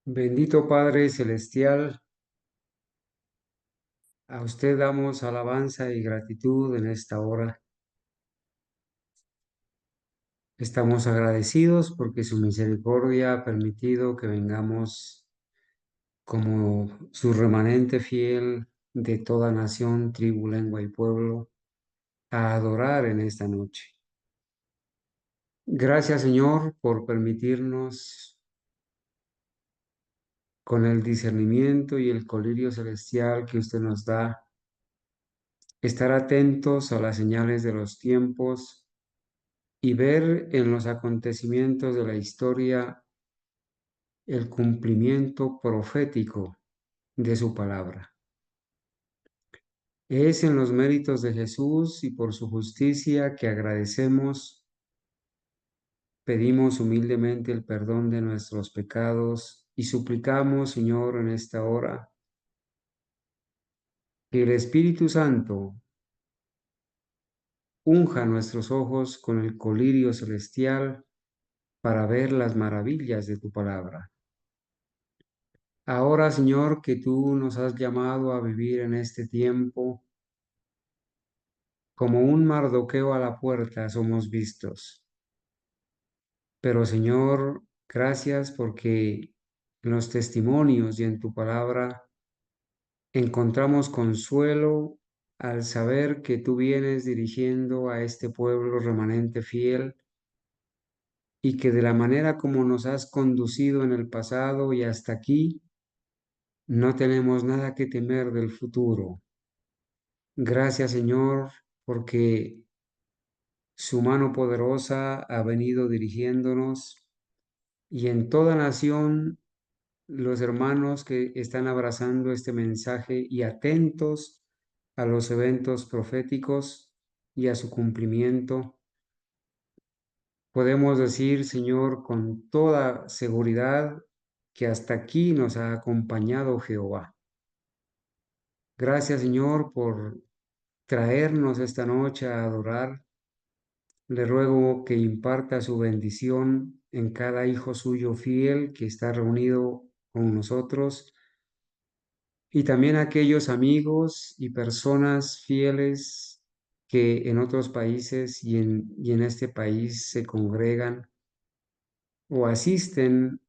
Bendito Padre Celestial, a usted damos alabanza y gratitud en esta hora. Estamos agradecidos porque su misericordia ha permitido que vengamos como su remanente fiel de toda nación, tribu, lengua y pueblo a adorar en esta noche. Gracias, Señor, por permitirnos con el discernimiento y el colirio celestial que usted nos da, estar atentos a las señales de los tiempos y ver en los acontecimientos de la historia el cumplimiento profético de su palabra. Es en los méritos de Jesús y por su justicia que agradecemos, pedimos humildemente el perdón de nuestros pecados y suplicamos, Señor, en esta hora, que el Espíritu Santo unja nuestros ojos con el colirio celestial para ver las maravillas de tu palabra. Ahora, Señor, que tú nos has llamado a vivir en este tiempo, como un Mardoqueo a la puerta somos vistos. Pero, Señor, gracias porque en los testimonios y en tu palabra encontramos consuelo al saber que tú vienes dirigiendo a este pueblo remanente fiel y que de la manera como nos has conducido en el pasado y hasta aquí, no tenemos nada que temer del futuro. Gracias, Señor, porque su mano poderosa ha venido dirigiéndonos y en toda nación los hermanos que están abrazando este mensaje y atentos a los eventos proféticos y a su cumplimiento, podemos decir, Señor, con toda seguridad que hasta aquí nos ha acompañado Jehová. Gracias, Señor, por traernos esta noche a adorar. Le ruego que imparta su bendición en cada hijo suyo fiel que está reunido con nosotros y también aquellos amigos y personas fieles que en otros países y en este país se congregan o asisten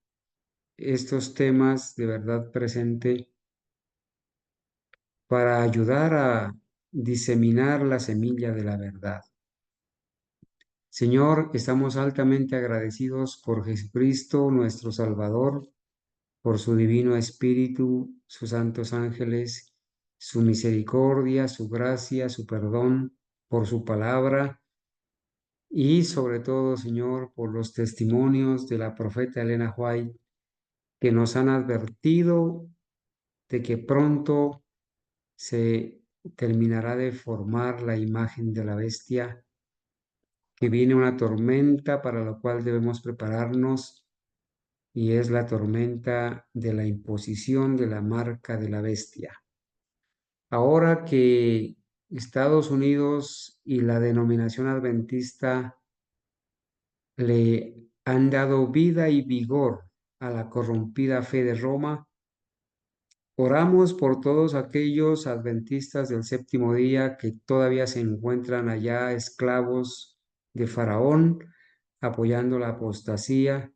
estos temas de verdad presente para ayudar a diseminar la semilla de la verdad. Señor, estamos altamente agradecidos por Jesucristo, nuestro Salvador, por su Divino Espíritu, sus santos ángeles, su misericordia, su gracia, su perdón, por su palabra y sobre todo, Señor, por los testimonios de la profeta Elena White que nos han advertido de que pronto se terminará de formar la imagen de la bestia, que viene una tormenta para la cual debemos prepararnos y es la tormenta de la imposición de la marca de la bestia. Ahora que Estados Unidos y la denominación adventista le han dado vida y vigor a la corrompida fe de Roma, oramos por todos aquellos adventistas del séptimo día que todavía se encuentran allá esclavos de Faraón, apoyando la apostasía,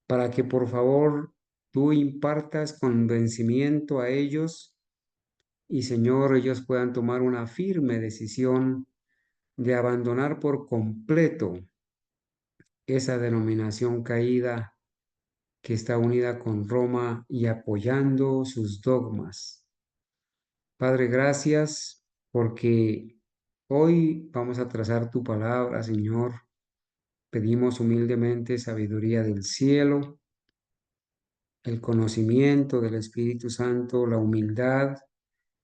para que por favor tú impartas convencimiento a ellos y Señor, ellos puedan tomar una firme decisión de abandonar por completo esa denominación caída que está unida con Roma y apoyando sus dogmas. Padre, gracias porque hoy vamos a trazar tu palabra, Señor. Pedimos humildemente sabiduría del cielo, el conocimiento del Espíritu Santo, la humildad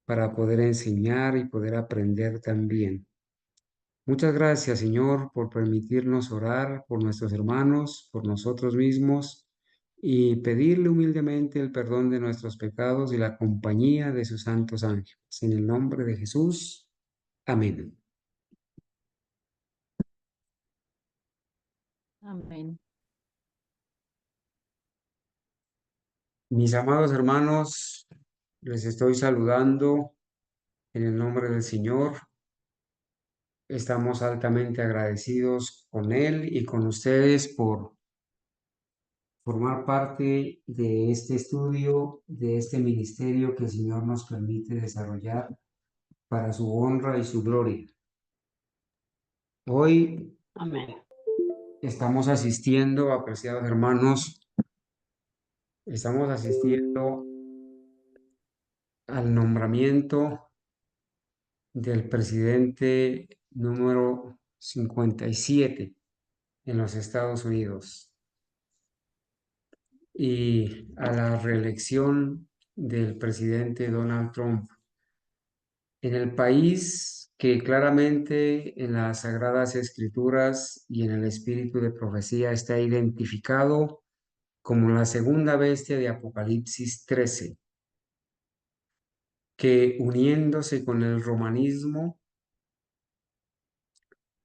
para poder enseñar y poder aprender también. Muchas gracias, Señor, por permitirnos orar por nuestros hermanos, por nosotros mismos y pedirle humildemente el perdón de nuestros pecados y la compañía de sus santos ángeles. En el nombre de Jesús. Amén. Amén. Mis amados hermanos, les estoy saludando en el nombre del Señor. Estamos altamente agradecidos con Él y con ustedes por formar parte de este estudio, de este ministerio que el Señor nos permite desarrollar para su honra y su gloria. Hoy Amén. estamos asistiendo, apreciados hermanos, estamos asistiendo al nombramiento del presidente número 57 en los Estados Unidos y a la reelección del presidente Donald Trump en el país que claramente en las Sagradas Escrituras y en el espíritu de profecía está identificado como la segunda bestia de Apocalipsis 13, que uniéndose con el romanismo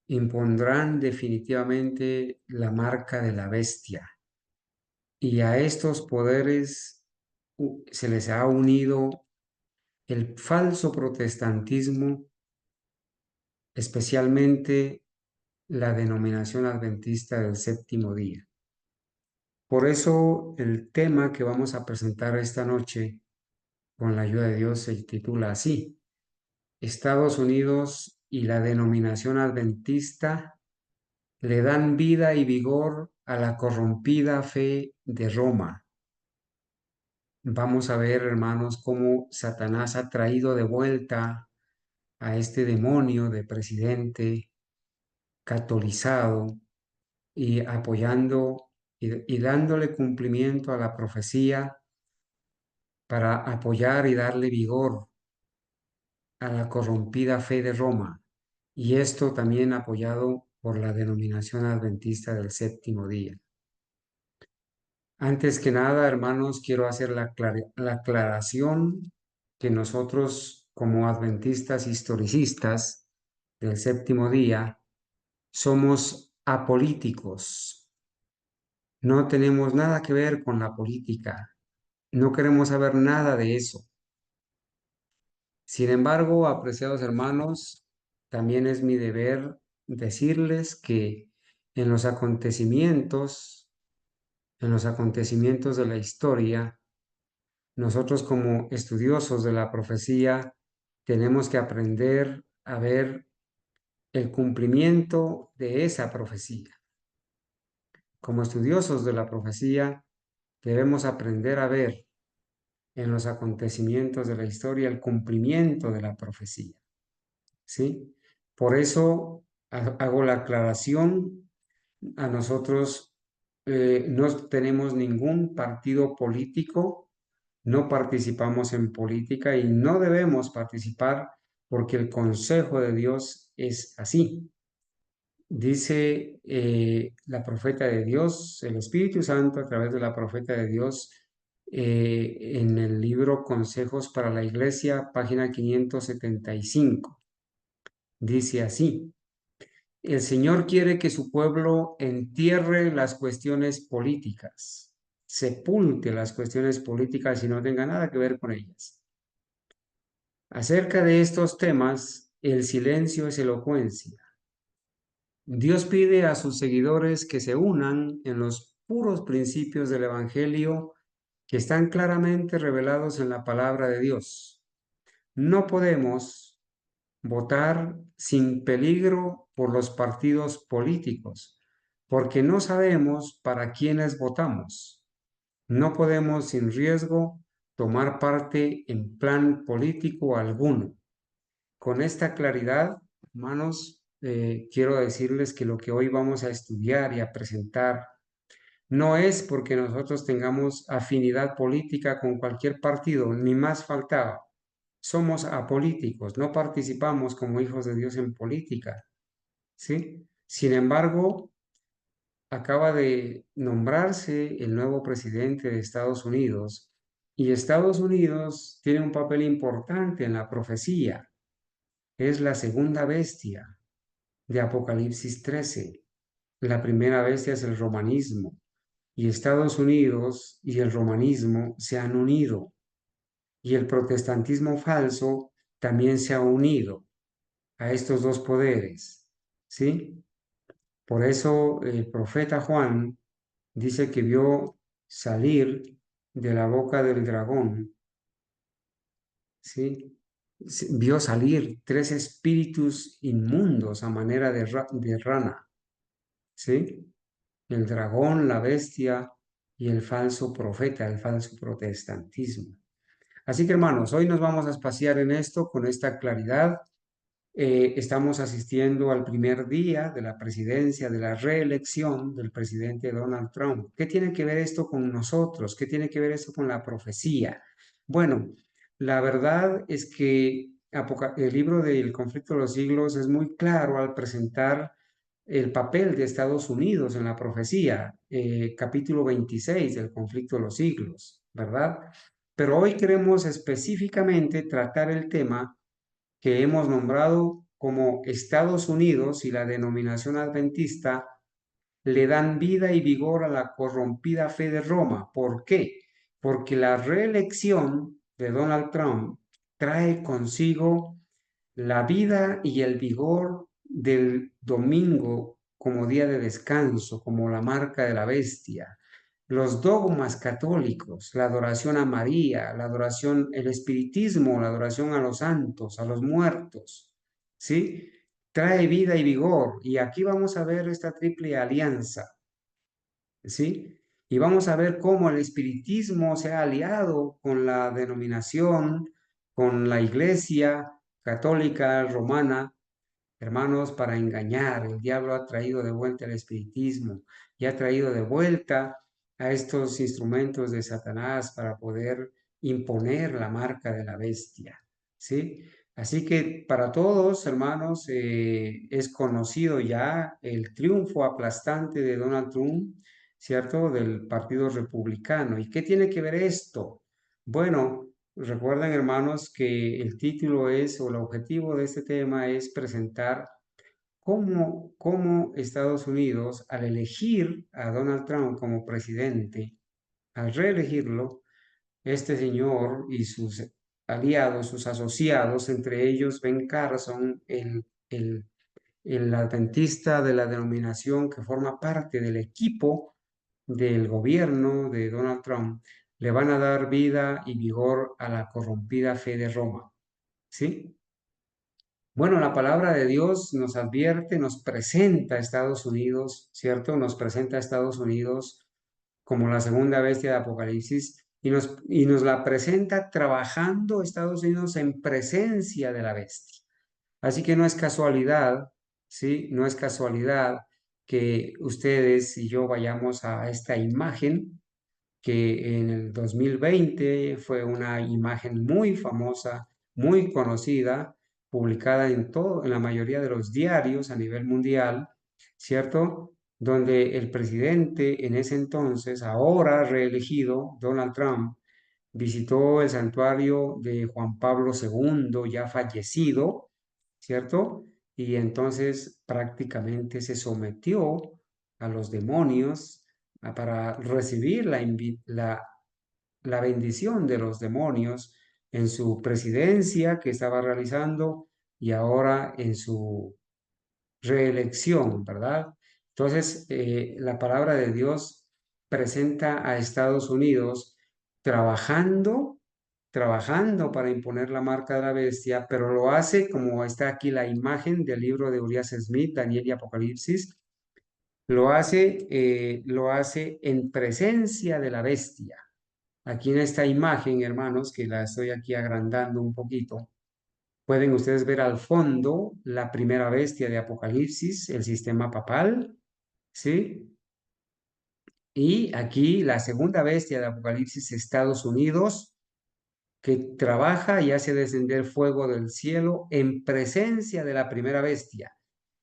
impondrán definitivamente la marca de la bestia. Y a estos poderes se les ha unido el falso protestantismo, especialmente la denominación adventista del séptimo día. Por eso el tema que vamos a presentar esta noche, con la ayuda de Dios, se titula así: Estados Unidos y la denominación adventista le dan vida y vigor a la corrompida fe de Roma. Vamos a ver, hermanos, cómo Satanás ha traído de vuelta a este demonio de presidente catolizado y apoyando y dándole cumplimiento a la profecía para apoyar y darle vigor a la corrompida fe de Roma. Y esto también apoyado por la denominación adventista del séptimo día. Antes que nada, hermanos, quiero hacer la aclaración que nosotros, como adventistas historicistas del séptimo día, somos apolíticos. No tenemos nada que ver con la política. No queremos saber nada de eso. Sin embargo, apreciados hermanos, también es mi deber decirles que en los acontecimientos, en los acontecimientos de la historia, nosotros como estudiosos de la profecía tenemos que aprender a ver el cumplimiento de esa profecía. Como estudiosos de la profecía debemos aprender a ver en los acontecimientos de la historia el cumplimiento de la profecía. ¿Sí? Por eso hago la aclaración: a nosotros no tenemos ningún partido político, no participamos en política y no debemos participar porque el consejo de Dios es así. Dice la profeta de Dios, el Espíritu Santo a través de la profeta de Dios, en el libro Consejos para la Iglesia, página 575. Dice así: el Señor quiere que su pueblo entierre las cuestiones políticas, sepulte las cuestiones políticas y no tenga nada que ver con ellas. Acerca de estos temas, el silencio es elocuencia. Dios pide a sus seguidores que se unan en los puros principios del Evangelio que están claramente revelados en la palabra de Dios. No podemos votar sin peligro por los partidos políticos, porque no sabemos para quiénes votamos. No podemos sin riesgo tomar parte en plan político alguno. Con esta claridad, hermanos, quiero decirles que lo que hoy vamos a estudiar y a presentar no es porque nosotros tengamos afinidad política con cualquier partido, ni más faltaba. Somos apolíticos, no participamos como hijos de Dios en política, ¿sí? Sin embargo, acaba de nombrarse el nuevo presidente de Estados Unidos y Estados Unidos tiene un papel importante en la profecía. Es la segunda bestia de Apocalipsis 13. La primera bestia es el romanismo. y Estados Unidos y el romanismo se han unido y el protestantismo falso también se ha unido a estos dos poderes, ¿sí? Por eso el profeta Juan dice que vio salir de la boca del dragón, ¿sí? Vio salir tres espíritus inmundos a manera de rana, ¿sí? El dragón, la bestia y el falso profeta, el falso protestantismo. Así que hermanos, hoy nos vamos a espaciar en esto con esta claridad. Estamos asistiendo al primer día de la presidencia, de la reelección del presidente Donald Trump. ¿Qué tiene que ver esto con nosotros? ¿Qué tiene que ver esto con la profecía? Bueno, la verdad es que el libro del conflicto de los siglos es muy claro al presentar el papel de Estados Unidos en la profecía, capítulo 26 del conflicto de los siglos, ¿verdad? Pero hoy queremos específicamente tratar el tema que hemos nombrado como Estados Unidos y la denominación adventista le dan vida y vigor a la corrompida fe de Roma. ¿Por qué? Porque la reelección de Donald Trump trae consigo la vida y el vigor del domingo como día de descanso, como la marca de la bestia. Los dogmas católicos, la adoración a María, la adoración, el espiritismo, la adoración a los santos, a los muertos, ¿sí? Trae vida y vigor. Y aquí vamos a ver esta triple alianza, ¿sí? Y vamos a ver cómo el espiritismo se ha aliado con la denominación, con la iglesia católica romana, hermanos, para engañar. El diablo ha traído de vuelta el espiritismo y ha traído de vuelta a estos instrumentos de Satanás para poder imponer la marca de la bestia, ¿sí? Así que para todos, hermanos, es conocido ya el triunfo aplastante de Donald Trump, ¿cierto? Del Partido Republicano. ¿Y qué tiene que ver esto? Bueno, recuerden, hermanos, que el título es, o el objetivo de este tema es presentar cómo Estados Unidos, al elegir a Donald Trump como presidente, al reelegirlo, este señor y sus aliados, sus asociados, entre ellos Ben Carson, el adventista de la denominación que forma parte del equipo del gobierno de Donald Trump, le van a dar vida y vigor a la corrompida fe de Roma. ¿Sí? Bueno, la palabra de Dios nos advierte, nos presenta a Estados Unidos, ¿cierto? Nos presenta a Estados Unidos como la segunda bestia de Apocalipsis y nos la presenta trabajando Estados Unidos en presencia de la bestia. Así que no es casualidad, ¿sí? No es casualidad que ustedes y yo vayamos a esta imagen que en el 2020 fue una imagen muy famosa, muy conocida, publicada en la mayoría de los diarios a nivel mundial, ¿cierto? Donde el presidente en ese entonces, ahora reelegido, Donald Trump, visitó el santuario de Juan Pablo II, ya fallecido, ¿cierto? Y entonces prácticamente se sometió a los demonios para recibir la bendición de los demonios en su presidencia que estaba realizando y ahora en su reelección, ¿verdad? Entonces, la palabra de Dios presenta a Estados Unidos trabajando, trabajando para imponer la marca de la bestia, pero lo hace como está aquí la imagen del libro de Urias Smith, Daniel y Apocalipsis, lo hace en presencia de la bestia. Aquí en esta imagen, hermanos, que la estoy aquí agrandando un poquito, pueden ustedes ver al fondo la primera bestia de Apocalipsis, el sistema papal, ¿sí? Y aquí la segunda bestia de Apocalipsis, Estados Unidos, que trabaja y hace descender fuego del cielo en presencia de la primera bestia.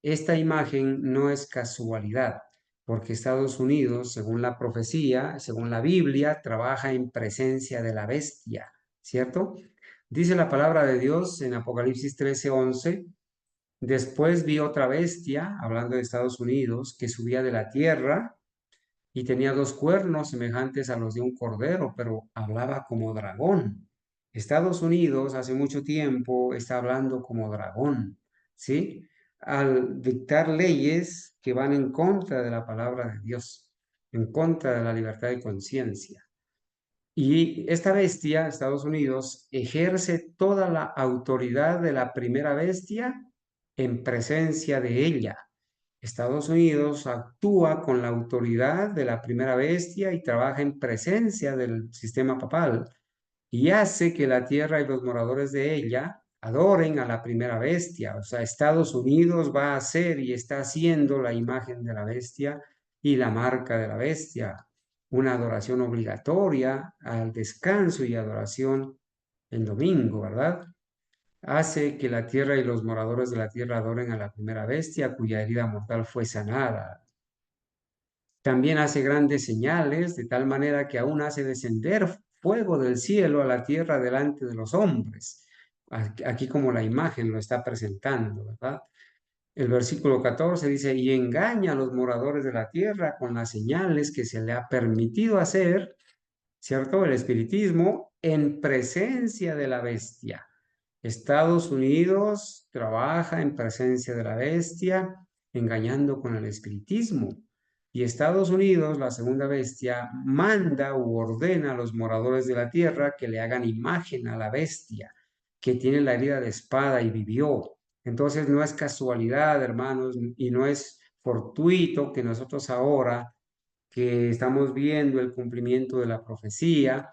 Esta imagen no es casualidad, porque Estados Unidos, según la profecía, según la Biblia, trabaja en presencia de la bestia, ¿cierto? Dice la palabra de Dios en Apocalipsis 13:11. Después vi otra bestia, hablando de Estados Unidos, que subía de la tierra y tenía dos cuernos semejantes a los de un cordero, pero hablaba como dragón. Estados Unidos hace mucho tiempo está hablando como dragón, ¿sí? Al dictar leyes que van en contra de la palabra de Dios, en contra de la libertad de conciencia. Y esta bestia, Estados Unidos, ejerce toda la autoridad de la primera bestia en presencia de ella. Estados Unidos actúa con la autoridad de la primera bestia y trabaja en presencia del sistema papal y hace que la tierra y los moradores de ella adoren a la primera bestia. O sea, Estados Unidos va a hacer y está haciendo la imagen de la bestia y la marca de la bestia, una adoración obligatoria al descanso y adoración en domingo, ¿verdad? Hace que la tierra y los moradores de la tierra adoren a la primera bestia cuya herida mortal fue sanada. También hace grandes señales, de tal manera que aún hace descender fuego del cielo a la tierra delante de los hombres. Aquí como la imagen lo está presentando, ¿verdad? El versículo 14 dice, y engaña a los moradores de la tierra con las señales que se le ha permitido hacer, ¿cierto? El espiritismo en presencia de la bestia. Estados Unidos trabaja en presencia de la bestia, engañando con el espiritismo. Y Estados Unidos, la segunda bestia, manda u ordena a los moradores de la tierra que le hagan imagen a la bestia, que tiene la herida de espada y vivió. Entonces no es casualidad, hermanos, y no es fortuito que nosotros ahora que estamos viendo el cumplimiento de la profecía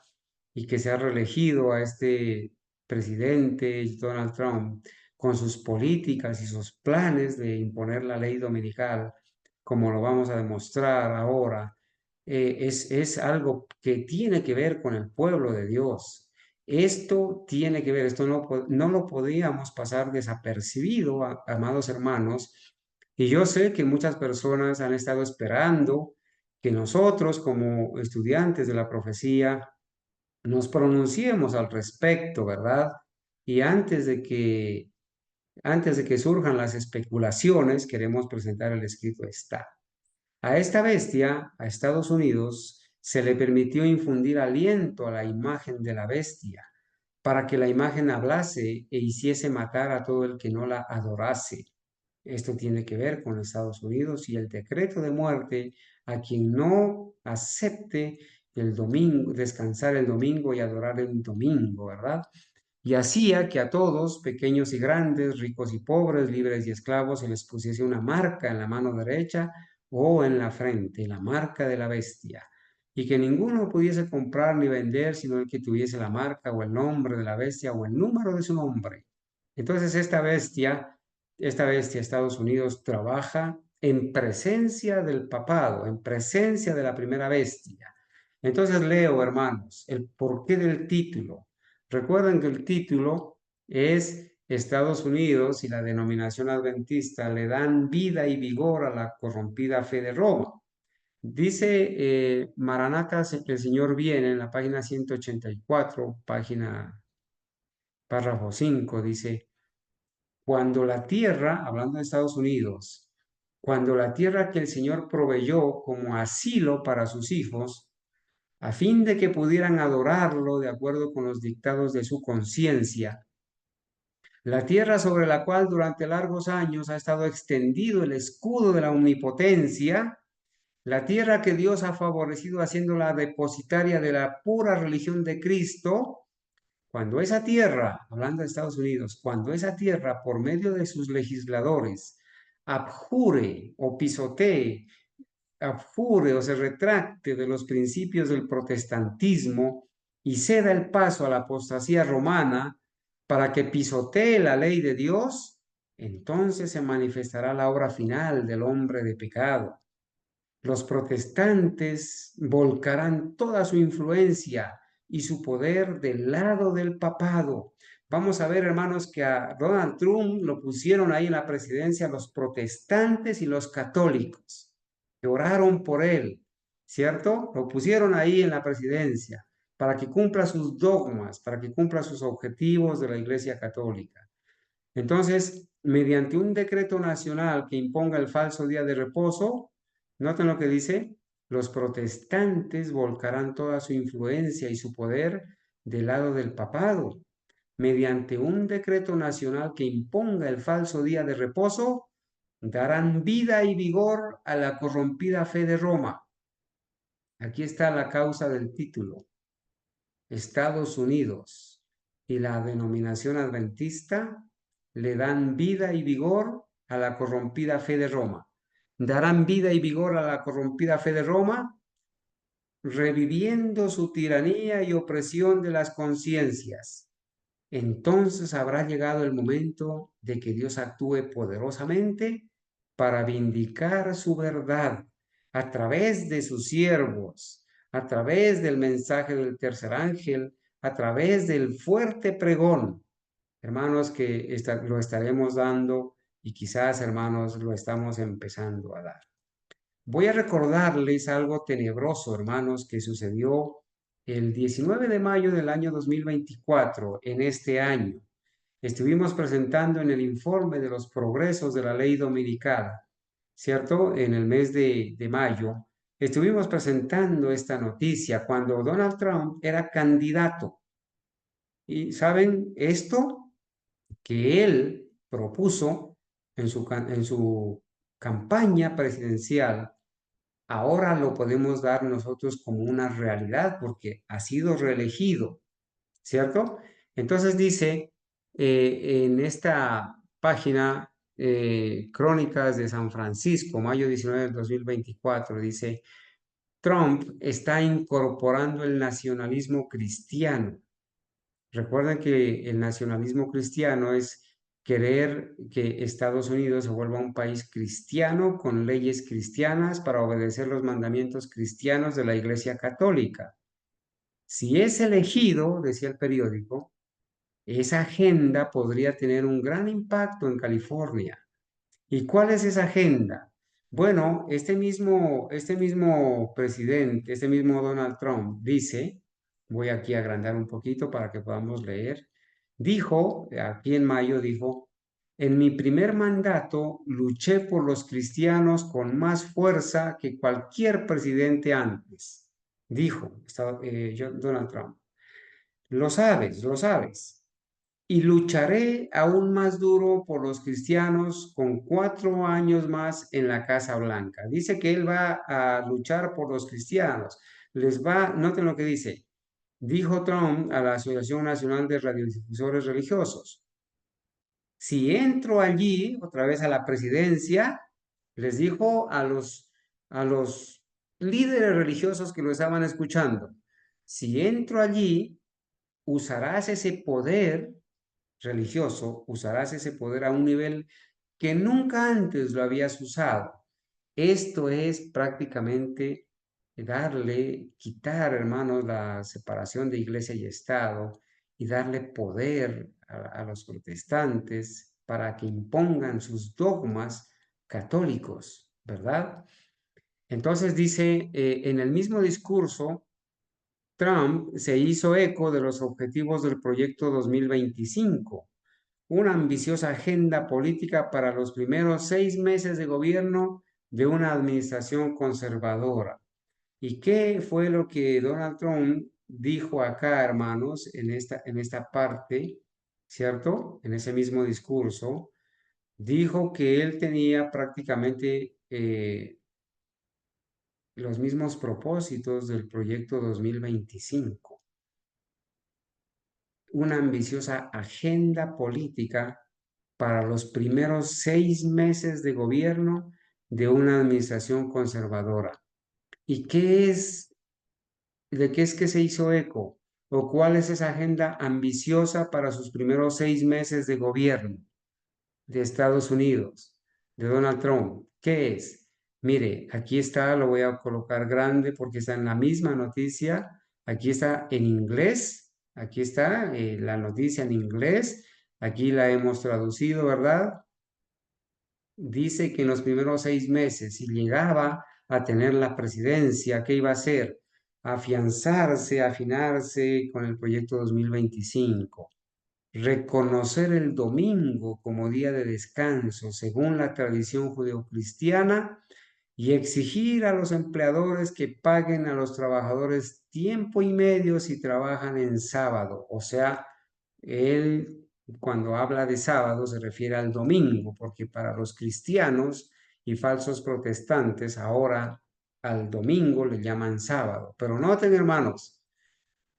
y que se ha reelegido a este presidente Donald Trump con sus políticas y sus planes de imponer la ley dominical, como lo vamos a demostrar ahora, es algo que tiene que ver con el pueblo de Dios. Esto tiene que ver, esto no lo podíamos pasar desapercibido, amados hermanos, y yo sé que muchas personas han estado esperando que nosotros como estudiantes de la profecía nos pronunciemos al respecto, ¿verdad? Y antes de que surjan las especulaciones, queremos presentar el escrito está. A esta bestia, a Estados Unidos, se le permitió infundir aliento a la imagen de la bestia, para que la imagen hablase e hiciese matar a todo el que no la adorase. Esto tiene que ver con Estados Unidos y el decreto de muerte a quien no acepte el domingo, descansar el domingo y adorar el domingo, ¿verdad? Y hacía que a todos, pequeños y grandes, ricos y pobres, libres y esclavos, se les pusiese una marca en la mano derecha o en la frente, la marca de la bestia, y que ninguno pudiese comprar ni vender sino el que tuviese la marca o el nombre de la bestia o el número de su nombre. Entonces esta bestia, Estados Unidos, trabaja en presencia del papado, en presencia de la primera bestia. Entonces leo, hermanos, el porqué del título. Recuerden que el título es Estados Unidos y la denominación adventista le dan vida y vigor a la corrompida fe de Roma. Dice Maranatha, el Señor viene en la página 184, página párrafo 5, dice, cuando la tierra, hablando de Estados Unidos, cuando la tierra que el Señor proveyó como asilo para sus hijos, a fin de que pudieran adorarlo de acuerdo con los dictados de su conciencia, la tierra sobre la cual durante largos años ha estado extendido el escudo de la omnipotencia, la tierra que Dios ha favorecido haciéndola depositaria de la pura religión de Cristo, cuando esa tierra, hablando de Estados Unidos, cuando esa tierra por medio de sus legisladores abjure o pisotee, abjure o se retracte de los principios del protestantismo y ceda el paso a la apostasía romana para que pisotee la ley de Dios, entonces se manifestará la obra final del hombre de pecado. Los protestantes volcarán toda su influencia y su poder del lado del papado. Vamos a ver, hermanos, que a Donald Trump lo pusieron ahí en la presidencia los protestantes y los católicos, que oraron por él, ¿cierto? Lo pusieron ahí en la presidencia para que cumpla sus dogmas, para que cumpla sus objetivos de la Iglesia Católica. Entonces, mediante un decreto nacional que imponga el falso día de reposo, noten lo que dice, Los protestantes volcarán toda su influencia y su poder del lado del papado. Mediante un decreto nacional que imponga el falso día de reposo, darán vida y vigor a la corrompida fe de Roma. Aquí está la causa del título. Estados Unidos y la denominación adventista le dan vida y vigor a la corrompida fe de Roma. Darán vida y vigor a la corrompida fe de Roma, reviviendo su tiranía y opresión de las conciencias. Entonces habrá llegado el momento de que Dios actúe poderosamente para vindicar su verdad a través de sus siervos, a través del mensaje del tercer ángel, a través del fuerte pregón. Hermanos, que lo estaremos dando y quizás, hermanos, lo estamos empezando a dar. Voy a recordarles algo tenebroso, hermanos, que sucedió el 19 de mayo del año 2024, en este año. Estuvimos presentando en el informe de los progresos de la ley dominical, ¿cierto? En el mes de mayo, estuvimos presentando esta noticia cuando Donald Trump era candidato. Y saben, esto que él propuso en su campaña presidencial, ahora lo podemos dar nosotros como una realidad porque ha sido reelegido, ¿cierto? Entonces dice en esta página, Crónicas de San Francisco, mayo 19 del 2024, dice, Trump está incorporando el nacionalismo cristiano. Recuerden que el nacionalismo cristiano es querer que Estados Unidos se vuelva un país cristiano con leyes cristianas para obedecer los mandamientos cristianos de la Iglesia Católica. Si es elegido, decía el periódico, esa agenda podría tener un gran impacto en California. ¿Y cuál es esa agenda? Bueno, este mismo presidente, este mismo Donald Trump dice, voy aquí a agrandar un poquito para que podamos leer, dijo, aquí en mayo dijo, en mi primer mandato luché por los cristianos con más fuerza que cualquier presidente antes, dijo Donald Trump. Lo sabes, lo sabes. Y lucharé aún más duro por los cristianos con 4 años más en la Casa Blanca. Dice que él va a luchar por los cristianos. Noten lo que dice. Dijo Trump a la Asociación Nacional de Radiodifusores Religiosos. Si entro allí, otra vez a la presidencia, les dijo a los líderes religiosos que lo estaban escuchando, si entro allí, usarás ese poder religioso, usarás ese poder a un nivel que nunca antes lo habías usado. Esto es prácticamente quitar, hermanos, la separación de iglesia y Estado y darle poder a los protestantes para que impongan sus dogmas católicos, ¿verdad? Entonces dice, en el mismo discurso, Trump se hizo eco de los objetivos del proyecto 2025, una ambiciosa agenda política para los primeros 6 meses de gobierno de una administración conservadora. ¿Y qué fue lo que Donald Trump dijo acá, hermanos, en esta parte, ¿cierto? En ese mismo discurso, dijo que él tenía prácticamente los mismos propósitos del proyecto 2025, una ambiciosa agenda política para los primeros 6 meses de gobierno de una administración conservadora. ¿Y de qué es que se hizo eco? ¿O cuál es esa agenda ambiciosa para sus primeros 6 meses de gobierno de Estados Unidos, de Donald Trump? ¿Qué es? Mire, aquí está, lo voy a colocar grande porque está en la misma noticia. Aquí está en inglés. Aquí está la noticia en inglés. Aquí la hemos traducido, ¿verdad? Dice que en los primeros 6 meses, si llegaba a tener la presidencia, ¿qué iba a hacer? Afianzarse, afinarse con el proyecto 2025, reconocer el domingo como día de descanso según la tradición judeocristiana y exigir a los empleadores que paguen a los trabajadores tiempo y medio si trabajan en sábado. O sea, él cuando habla de sábado se refiere al domingo, porque para los cristianos y falsos protestantes ahora al domingo le llaman sábado. Pero noten, hermanos,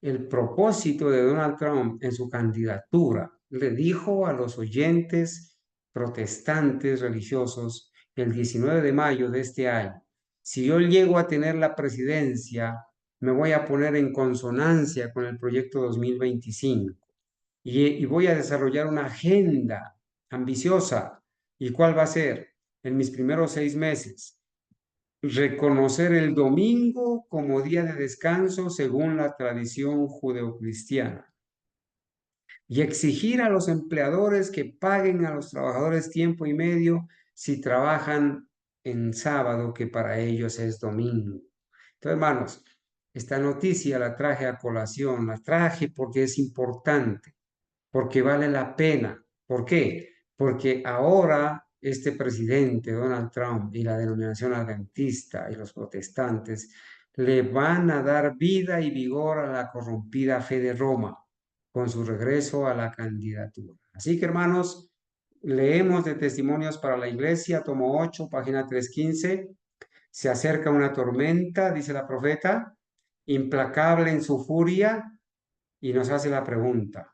el propósito de Donald Trump en su candidatura. Le dijo a los oyentes protestantes religiosos el 19 de mayo de este año, si yo llego a tener la presidencia, me voy a poner en consonancia con el proyecto 2025 y voy a desarrollar una agenda ambiciosa. ¿Y cuál va a ser? En mis primeros 6 meses, reconocer el domingo como día de descanso según la tradición judeocristiana y exigir a los empleadores que paguen a los trabajadores tiempo y medio si trabajan en sábado, que para ellos es domingo. Entonces, hermanos, esta noticia la traje a colación, la traje porque es importante, porque vale la pena. ¿Por qué? Porque ahora este presidente, Donald Trump, y la denominación adventista y los protestantes le van a dar vida y vigor a la corrompida fe de Roma con su regreso a la candidatura. Así que, hermanos, leemos de Testimonios para la Iglesia, tomo 8, página 315. Se acerca una tormenta, dice la profeta, implacable en su furia, y nos hace la pregunta: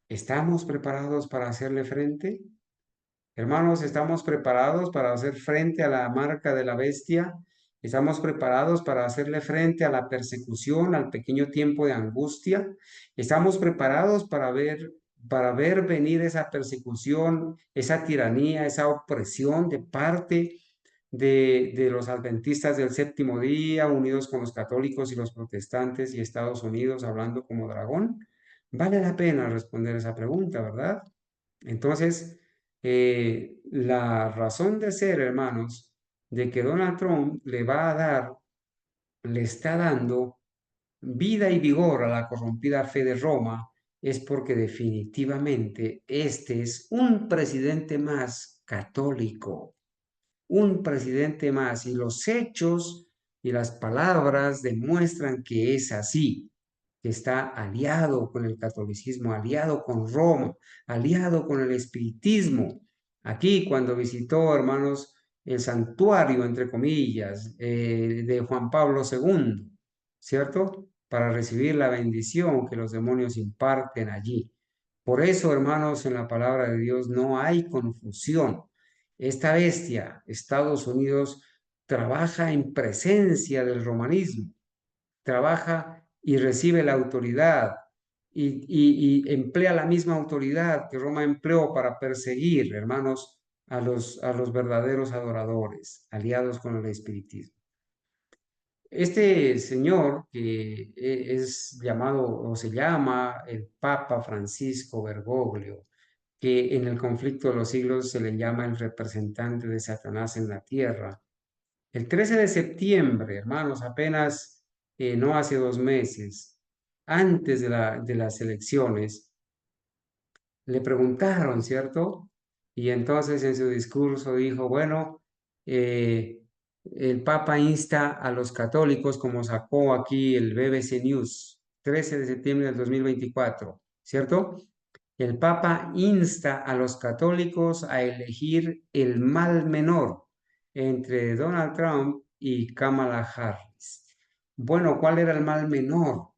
¿estamos preparados para hacerle frente? Hermanos, ¿estamos preparados para hacer frente a la marca de la bestia? ¿Estamos preparados para hacerle frente a la persecución, al pequeño tiempo de angustia? ¿Estamos preparados para ver venir esa persecución, esa tiranía, esa opresión de parte de los adventistas del séptimo día, unidos con los católicos y los protestantes y Estados Unidos hablando como dragón? Vale la pena responder esa pregunta, ¿verdad? Entonces, la razón de ser, hermanos, de que Donald Trump le está dando vida y vigor a la corrompida fe de Roma, es porque definitivamente este es un presidente más católico, un presidente más, y los hechos y las palabras demuestran que es así, que está aliado con el catolicismo, aliado con Roma, aliado con el espiritismo. Aquí, cuando visitó, hermanos, el santuario, entre comillas, de Juan Pablo II, ¿cierto? Para recibir la bendición que los demonios imparten allí. Por eso, hermanos, en la palabra de Dios no hay confusión. Esta bestia, Estados Unidos, trabaja en presencia del romanismo, trabaja y recibe la autoridad y emplea la misma autoridad que Roma empleó para perseguir, hermanos, a los verdaderos adoradores, aliados con el espiritismo. Este señor, que es llamado o se llama el Papa Francisco Bergoglio, que en el conflicto de los siglos se le llama el representante de Satanás en la tierra. El 13 de septiembre, hermanos, apenas no hace 2 meses, antes de las elecciones, le preguntaron, ¿cierto? Y entonces en su discurso dijo, bueno, el Papa insta a los católicos, como sacó aquí el BBC News, 13 de septiembre del 2024, ¿cierto? El Papa insta a los católicos a elegir el mal menor entre Donald Trump y Kamala Harris. Bueno, ¿cuál era el mal menor?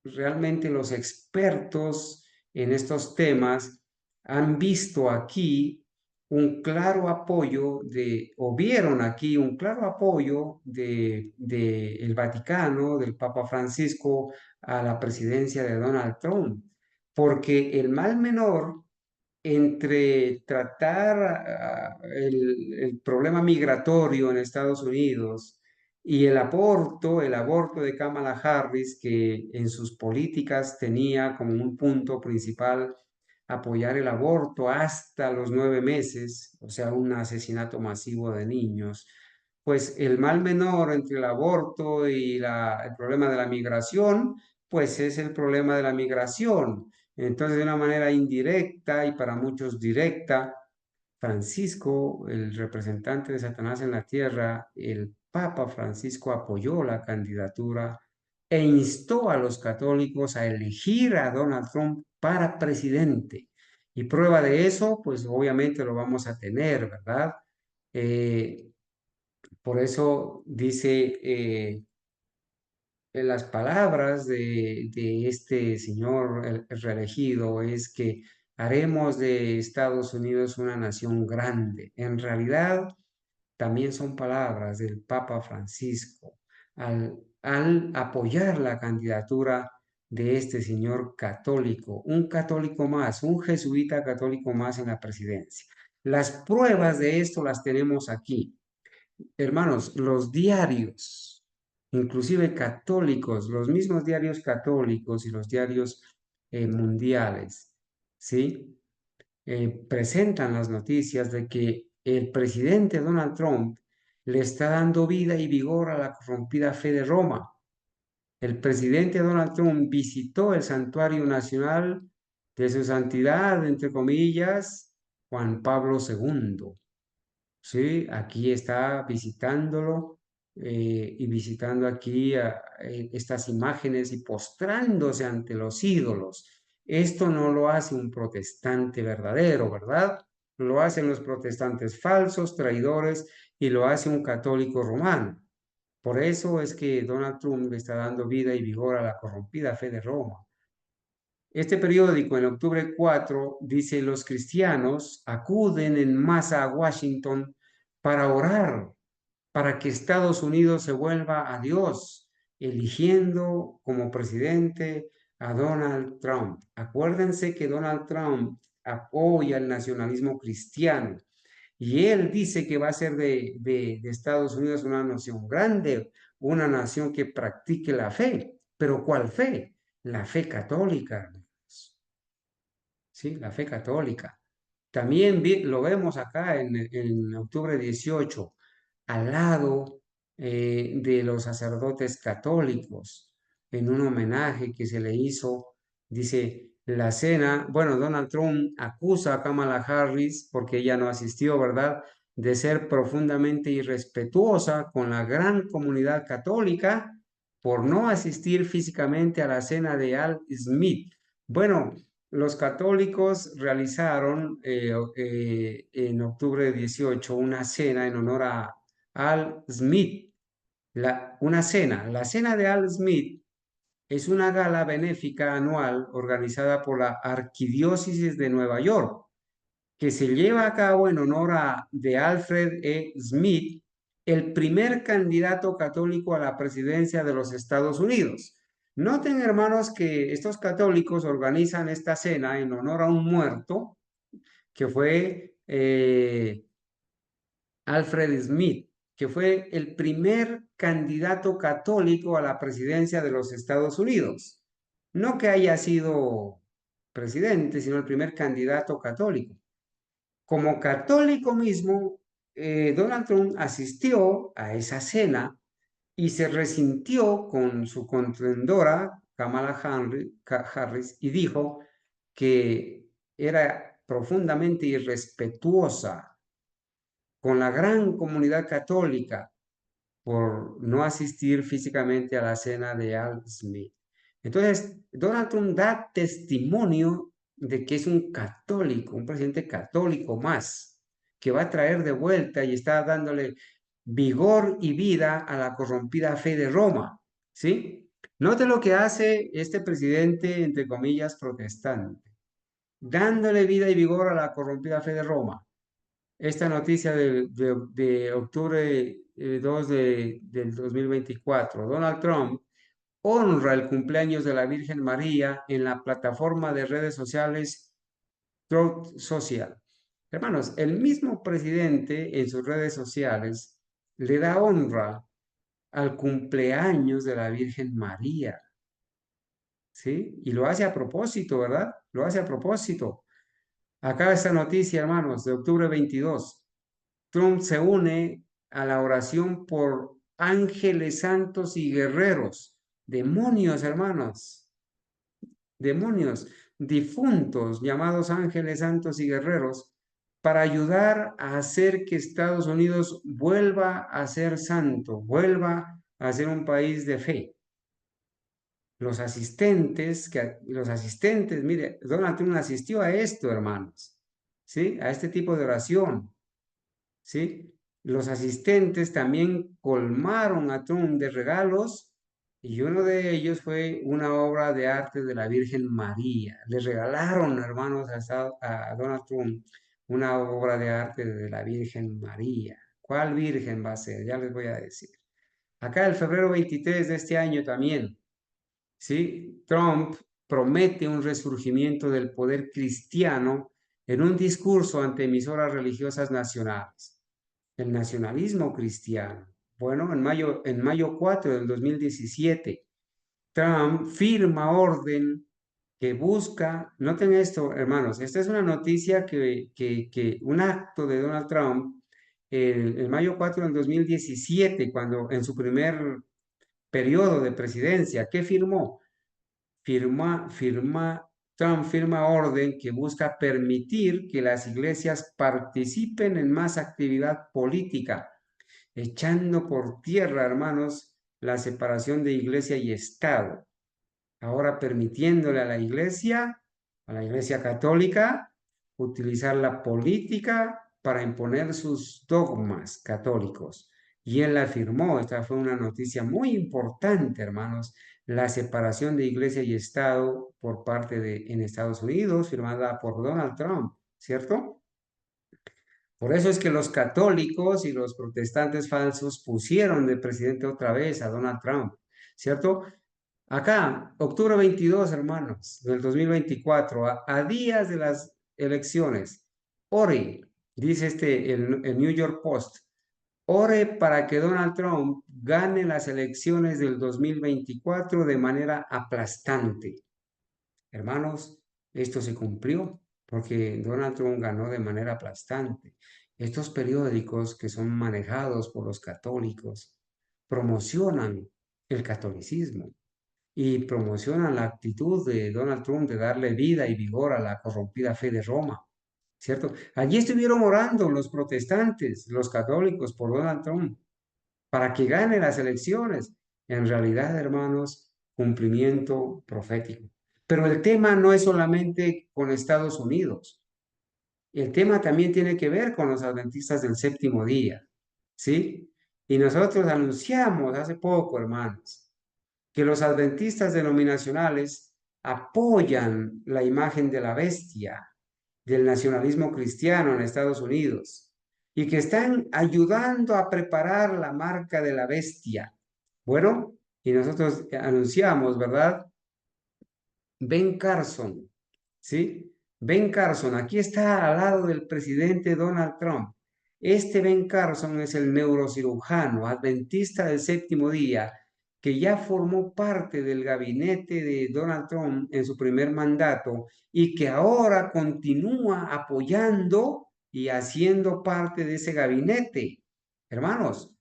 Realmente los expertos en estos temas han visto aquí un claro apoyo o vieron aquí un claro apoyo de el Vaticano, del Papa Francisco, a la presidencia de Donald Trump, porque el mal menor entre tratar el problema migratorio en Estados Unidos y el aborto de Kamala Harris, que en sus políticas tenía como un punto principal apoyar el aborto hasta los 9 meses, o sea, un asesinato masivo de niños. Pues el mal menor entre el aborto y el problema de la migración, pues es el problema de la migración. Entonces, de una manera indirecta y para muchos directa, Francisco, el representante de Satanás en la tierra, el Papa Francisco apoyó la candidatura e instó a los católicos a elegir a Donald Trump para presidente. Y prueba de eso, pues obviamente lo vamos a tener, ¿verdad? Eh, por eso dice en las palabras de este señor el reelegido es que haremos de Estados Unidos una nación grande. En realidad, también son palabras del Papa Francisco al apoyar la candidatura de este señor católico, un católico más, un jesuita católico más en la presidencia. Las pruebas de esto las tenemos aquí. Hermanos, los diarios, inclusive católicos, los mismos diarios católicos y los diarios mundiales, ¿sí? Presentan las noticias de que el presidente Donald Trump le está dando vida y vigor a la corrompida fe de Roma. El presidente Donald Trump visitó el santuario nacional de su santidad, entre comillas, Juan Pablo II. Sí, aquí está visitándolo y visitando aquí estas imágenes y postrándose ante los ídolos. Esto no lo hace un protestante verdadero, ¿verdad? Lo hacen los protestantes falsos, traidores, y lo hace un católico romano. Por eso es que Donald Trump le está dando vida y vigor a la corrompida fe de Roma. Este periódico, en octubre 4, dice: los cristianos acuden en masa a Washington para orar, para que Estados Unidos se vuelva a Dios, eligiendo como presidente a Donald Trump. Acuérdense que Donald Trump apoya el nacionalismo cristiano y él dice que va a ser de Estados Unidos una nación grande, una nación que practique la fe. ¿Pero cuál fe? La fe católica. ¿Sí? La fe católica. También lo vemos acá en octubre 18, al lado de los sacerdotes católicos, en un homenaje que se le hizo, dice, la cena, bueno, Donald Trump acusa a Kamala Harris, porque ella no asistió, ¿verdad?, de ser profundamente irrespetuosa con la gran comunidad católica por no asistir físicamente a la cena de Al Smith. Bueno, los católicos realizaron en octubre de 18 una cena en honor a Al Smith. Una cena. La cena de Al Smith es una gala benéfica anual organizada por la Arquidiócesis de Nueva York, que se lleva a cabo en honor de Alfred E. Smith, el primer candidato católico a la presidencia de los Estados Unidos. Noten, hermanos, que estos católicos organizan esta cena en honor a un muerto que fue Alfred Smith, que fue el primer candidato católico a la presidencia de los Estados Unidos. No que haya sido presidente, sino el primer candidato católico. Como católico mismo, Donald Trump asistió a esa cena y se resintió con su contendora, Kamala Harris, y dijo que era profundamente irrespetuosa con la gran comunidad católica por no asistir físicamente a la cena de Al Smith. Entonces, Donald Trump da testimonio de que es un católico, un presidente católico más, que va a traer de vuelta y está dándole vigor y vida a la corrompida fe de Roma, ¿sí? Note lo que hace este presidente, entre comillas, protestante, dándole vida y vigor a la corrompida fe de Roma. Esta noticia de octubre 2 del 2024. Donald Trump honra el cumpleaños de la Virgen María en la plataforma de redes sociales Truth Social. Hermanos, el mismo presidente en sus redes sociales le da honra al cumpleaños de la Virgen María, ¿sí? Y lo hace a propósito, ¿verdad? Lo hace a propósito. Acá esta noticia, hermanos, de octubre 22. Trump se une a la oración por ángeles santos y guerreros. Demonios, hermanos. Demonios. Difuntos llamados ángeles santos y guerreros para ayudar a hacer que Estados Unidos vuelva a ser santo, vuelva a ser un país de fe. Los asistentes, mire, Donald Trump asistió a esto, hermanos, ¿sí? A este tipo de oración, ¿sí? Los asistentes también colmaron a Trump de regalos y uno de ellos fue una obra de arte de la Virgen María. Le regalaron, hermanos, a Donald Trump una obra de arte de la Virgen María. ¿Cuál virgen va a ser? Ya les voy a decir. Acá el febrero 23 de este año también, ¿sí? Trump promete un resurgimiento del poder cristiano en un discurso ante emisoras religiosas nacionales. El nacionalismo cristiano. Bueno, en mayo 4 del 2017, Trump firma orden que busca, noten esto, hermanos, esta es una noticia que un acto de Donald Trump el mayo 4 del 2017, cuando en su primer periodo de presidencia, ¿qué firmó? Trump firma orden que busca permitir que las iglesias participen en más actividad política, echando por tierra, hermanos, la separación de iglesia y Estado. Ahora permitiéndole a la iglesia católica, utilizar la política para imponer sus dogmas católicos. Y él afirmó, esta fue una noticia muy importante, hermanos, la separación de iglesia y Estado por parte en Estados Unidos, firmada por Donald Trump, ¿cierto? Por eso es que los católicos y los protestantes falsos pusieron de presidente otra vez a Donald Trump, ¿cierto? Acá, octubre 22, hermanos, del 2024, a días de las elecciones, ore, dice el New York Post, ore para que Donald Trump gane las elecciones del 2024 de manera aplastante. Hermanos, esto se cumplió porque Donald Trump ganó de manera aplastante. Estos periódicos que son manejados por los católicos promocionan el catolicismo y promocionan la actitud de Donald Trump de darle vida y vigor a la corrompida fe de Roma, ¿cierto? Allí estuvieron orando los protestantes, los católicos por Donald Trump para que gane las elecciones. En realidad, hermanos, cumplimiento profético. Pero el tema no es solamente con Estados Unidos. El tema también tiene que ver con los adventistas del séptimo día, ¿sí? Y nosotros anunciamos hace poco, hermanos, que los adventistas denominacionales apoyan la imagen de la bestia del nacionalismo cristiano en Estados Unidos y que están ayudando a preparar la marca de la bestia. Bueno, y nosotros anunciamos, ¿verdad? Ben Carson, ¿sí? Ben Carson, aquí está al lado del presidente Donald Trump. Este Ben Carson es el neurocirujano adventista del séptimo día que ya formó parte del gabinete de Donald Trump en su primer mandato y que ahora continúa apoyando y haciendo parte de ese gabinete. Hermanos,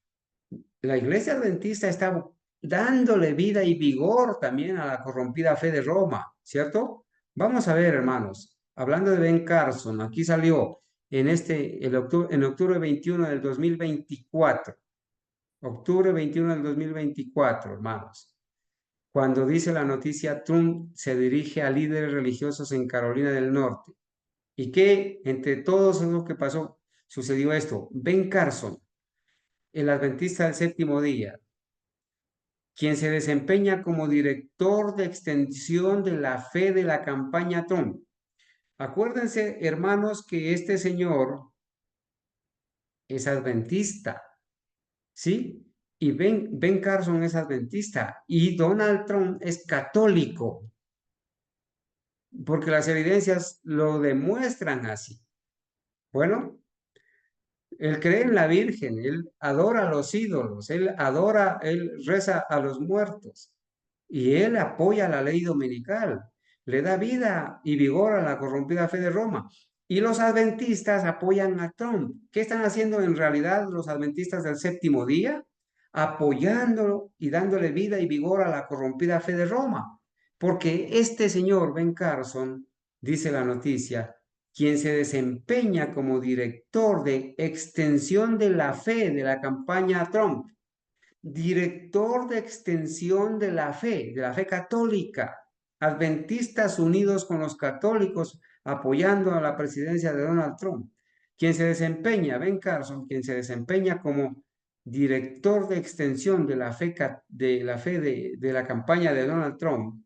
la iglesia adventista está dándole vida y vigor también a la corrompida fe de Roma, ¿cierto? Vamos a ver, hermanos, hablando de Ben Carson, aquí salió en octubre 21 del 2024, octubre 21 del 2024, hermanos, cuando dice la noticia, Trump se dirige a líderes religiosos en Carolina del Norte. ¿Y qué? Entre todos lo que pasó, sucedió esto. Ben Carson, el adventista del séptimo día, quien se desempeña como director de extensión de la fe de la campaña Trump. Acuérdense, hermanos, que este señor es adventista, ¿sí? Y Ben Carson es adventista y Donald Trump es católico, porque las evidencias lo demuestran así. Bueno, él cree en la Virgen, él adora a los ídolos, él reza a los muertos y él apoya la ley dominical, le da vida y vigor a la corrompida fe de Roma. Y los adventistas apoyan a Trump. ¿Qué están haciendo en realidad los adventistas del séptimo día? Apoyándolo y dándole vida y vigor a la corrompida fe de Roma. Porque este señor Ben Carson, dice la noticia, quien se desempeña como director de extensión de la fe de la campaña Trump, director de extensión de la fe católica, Adventistas Unidos con los Católicos, apoyando a la presidencia de Donald Trump. Quien se desempeña, Ben Carson, quien se desempeña como director de extensión de la fe de la campaña de Donald Trump,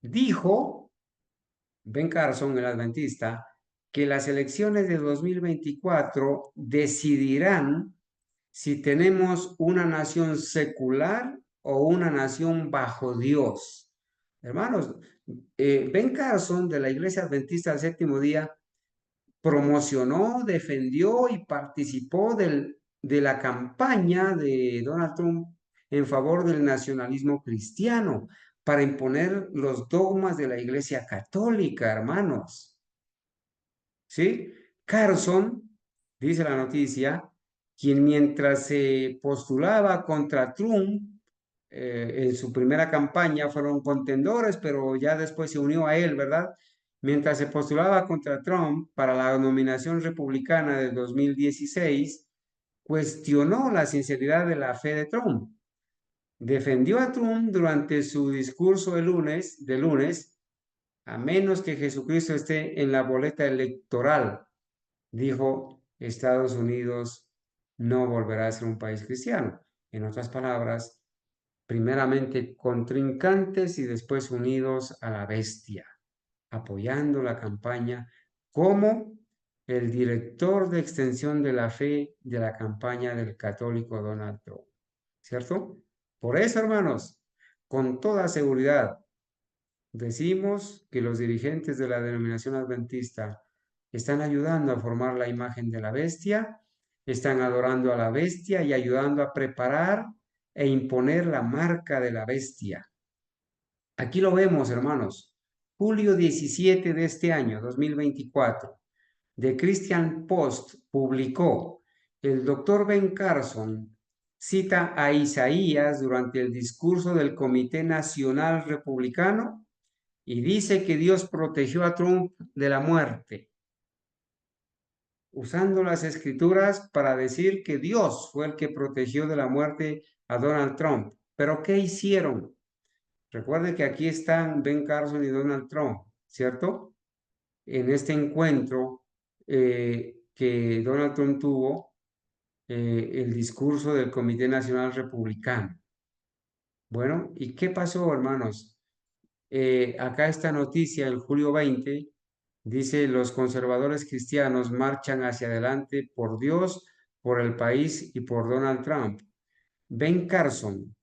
dijo, Ben Carson, el adventista, que las elecciones de 2024 decidirán si tenemos una nación secular o una nación bajo Dios. Hermanos, Ben Carson de la Iglesia Adventista del Séptimo Día promocionó, defendió y participó de la campaña de Donald Trump en favor del nacionalismo cristiano para imponer los dogmas de la Iglesia Católica, hermanos. ¿Sí? Carson, dice la noticia, quien mientras se postulaba contra Trump en su primera campaña fueron contendores, pero ya después se unió a él, ¿verdad? Mientras se postulaba contra Trump para la nominación republicana del 2016, cuestionó la sinceridad de la fe de Trump. Defendió a Trump durante su discurso de lunes, a menos que Jesucristo esté en la boleta electoral, dijo, Estados Unidos no volverá a ser un país cristiano. En otras palabras, primeramente contrincantes y después unidos a la bestia, apoyando la campaña como el director de extensión de la fe de la campaña del católico Donald Trump. ¿Cierto? Por eso, hermanos, con toda seguridad, decimos que los dirigentes de la denominación adventista están ayudando a formar la imagen de la bestia, están adorando a la bestia y ayudando a preparar e imponer la marca de la bestia. Aquí lo vemos, hermanos. Julio 17 de este año, 2024, The Christian Post publicó: el doctor Ben Carson cita a Isaías durante el discurso del Comité Nacional Republicano y dice que Dios protegió a Trump de la muerte, usando las escrituras para decir que Dios fue el que protegió de la muerte a Donald Trump. ¿Pero qué hicieron? Recuerden que aquí están Ben Carson y Donald Trump, ¿cierto? En este encuentro que Donald Trump tuvo, el discurso del Comité Nacional Republicano. Bueno, ¿y qué pasó, hermanos? Acá esta noticia, el julio 20, dice, los conservadores cristianos marchan hacia adelante por Dios, por el país y por Donald Trump. Ben Carson,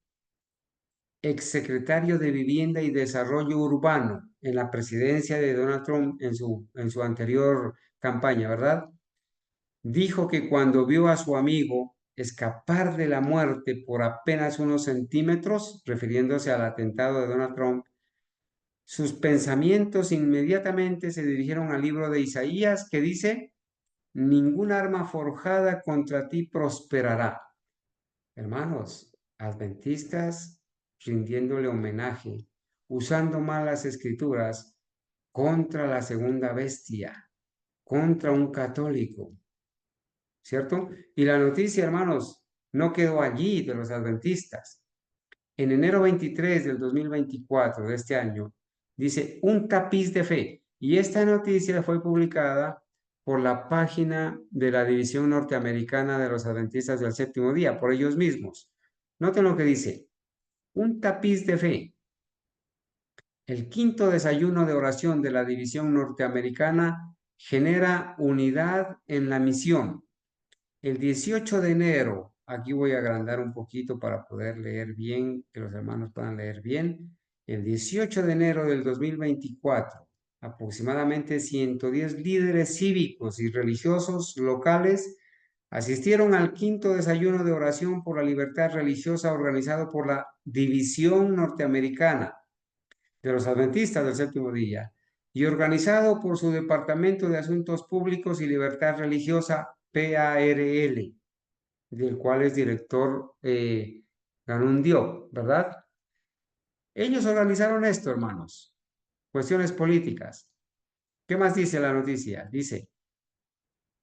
exsecretario de Vivienda y Desarrollo Urbano en la presidencia de Donald Trump en su anterior campaña, ¿verdad? Dijo que cuando vio a su amigo escapar de la muerte por apenas unos centímetros, refiriéndose al atentado de Donald Trump, sus pensamientos inmediatamente se dirigieron al libro de Isaías que dice, ningún arma forjada contra ti prosperará. Hermanos, adventistas rindiéndole homenaje, usando malas escrituras contra la segunda bestia, contra un católico, ¿cierto? Y la noticia, hermanos, no quedó allí de los adventistas. En enero 23 del 2024 de este año, dice un tapiz de fe. Y esta noticia fue publicada por la página de la División Norteamericana de los Adventistas del Séptimo Día, por ellos mismos. Noten lo que dice, un tapiz de fe. El quinto desayuno de oración de la División Norteamericana genera unidad en la misión. El 18 de enero, aquí voy a agrandar un poquito para poder leer bien, que los hermanos puedan leer bien. El 18 de enero del 2024, aproximadamente 110 líderes cívicos y religiosos locales asistieron al quinto desayuno de oración por la libertad religiosa organizado por la División Norteamericana de los Adventistas del Séptimo Día y organizado por su Departamento de Asuntos Públicos y Libertad Religiosa, PARL, del cual es director Ganundio, ¿verdad? Ellos organizaron esto, hermanos, cuestiones políticas, ¿Qué más dice la noticia? Dice,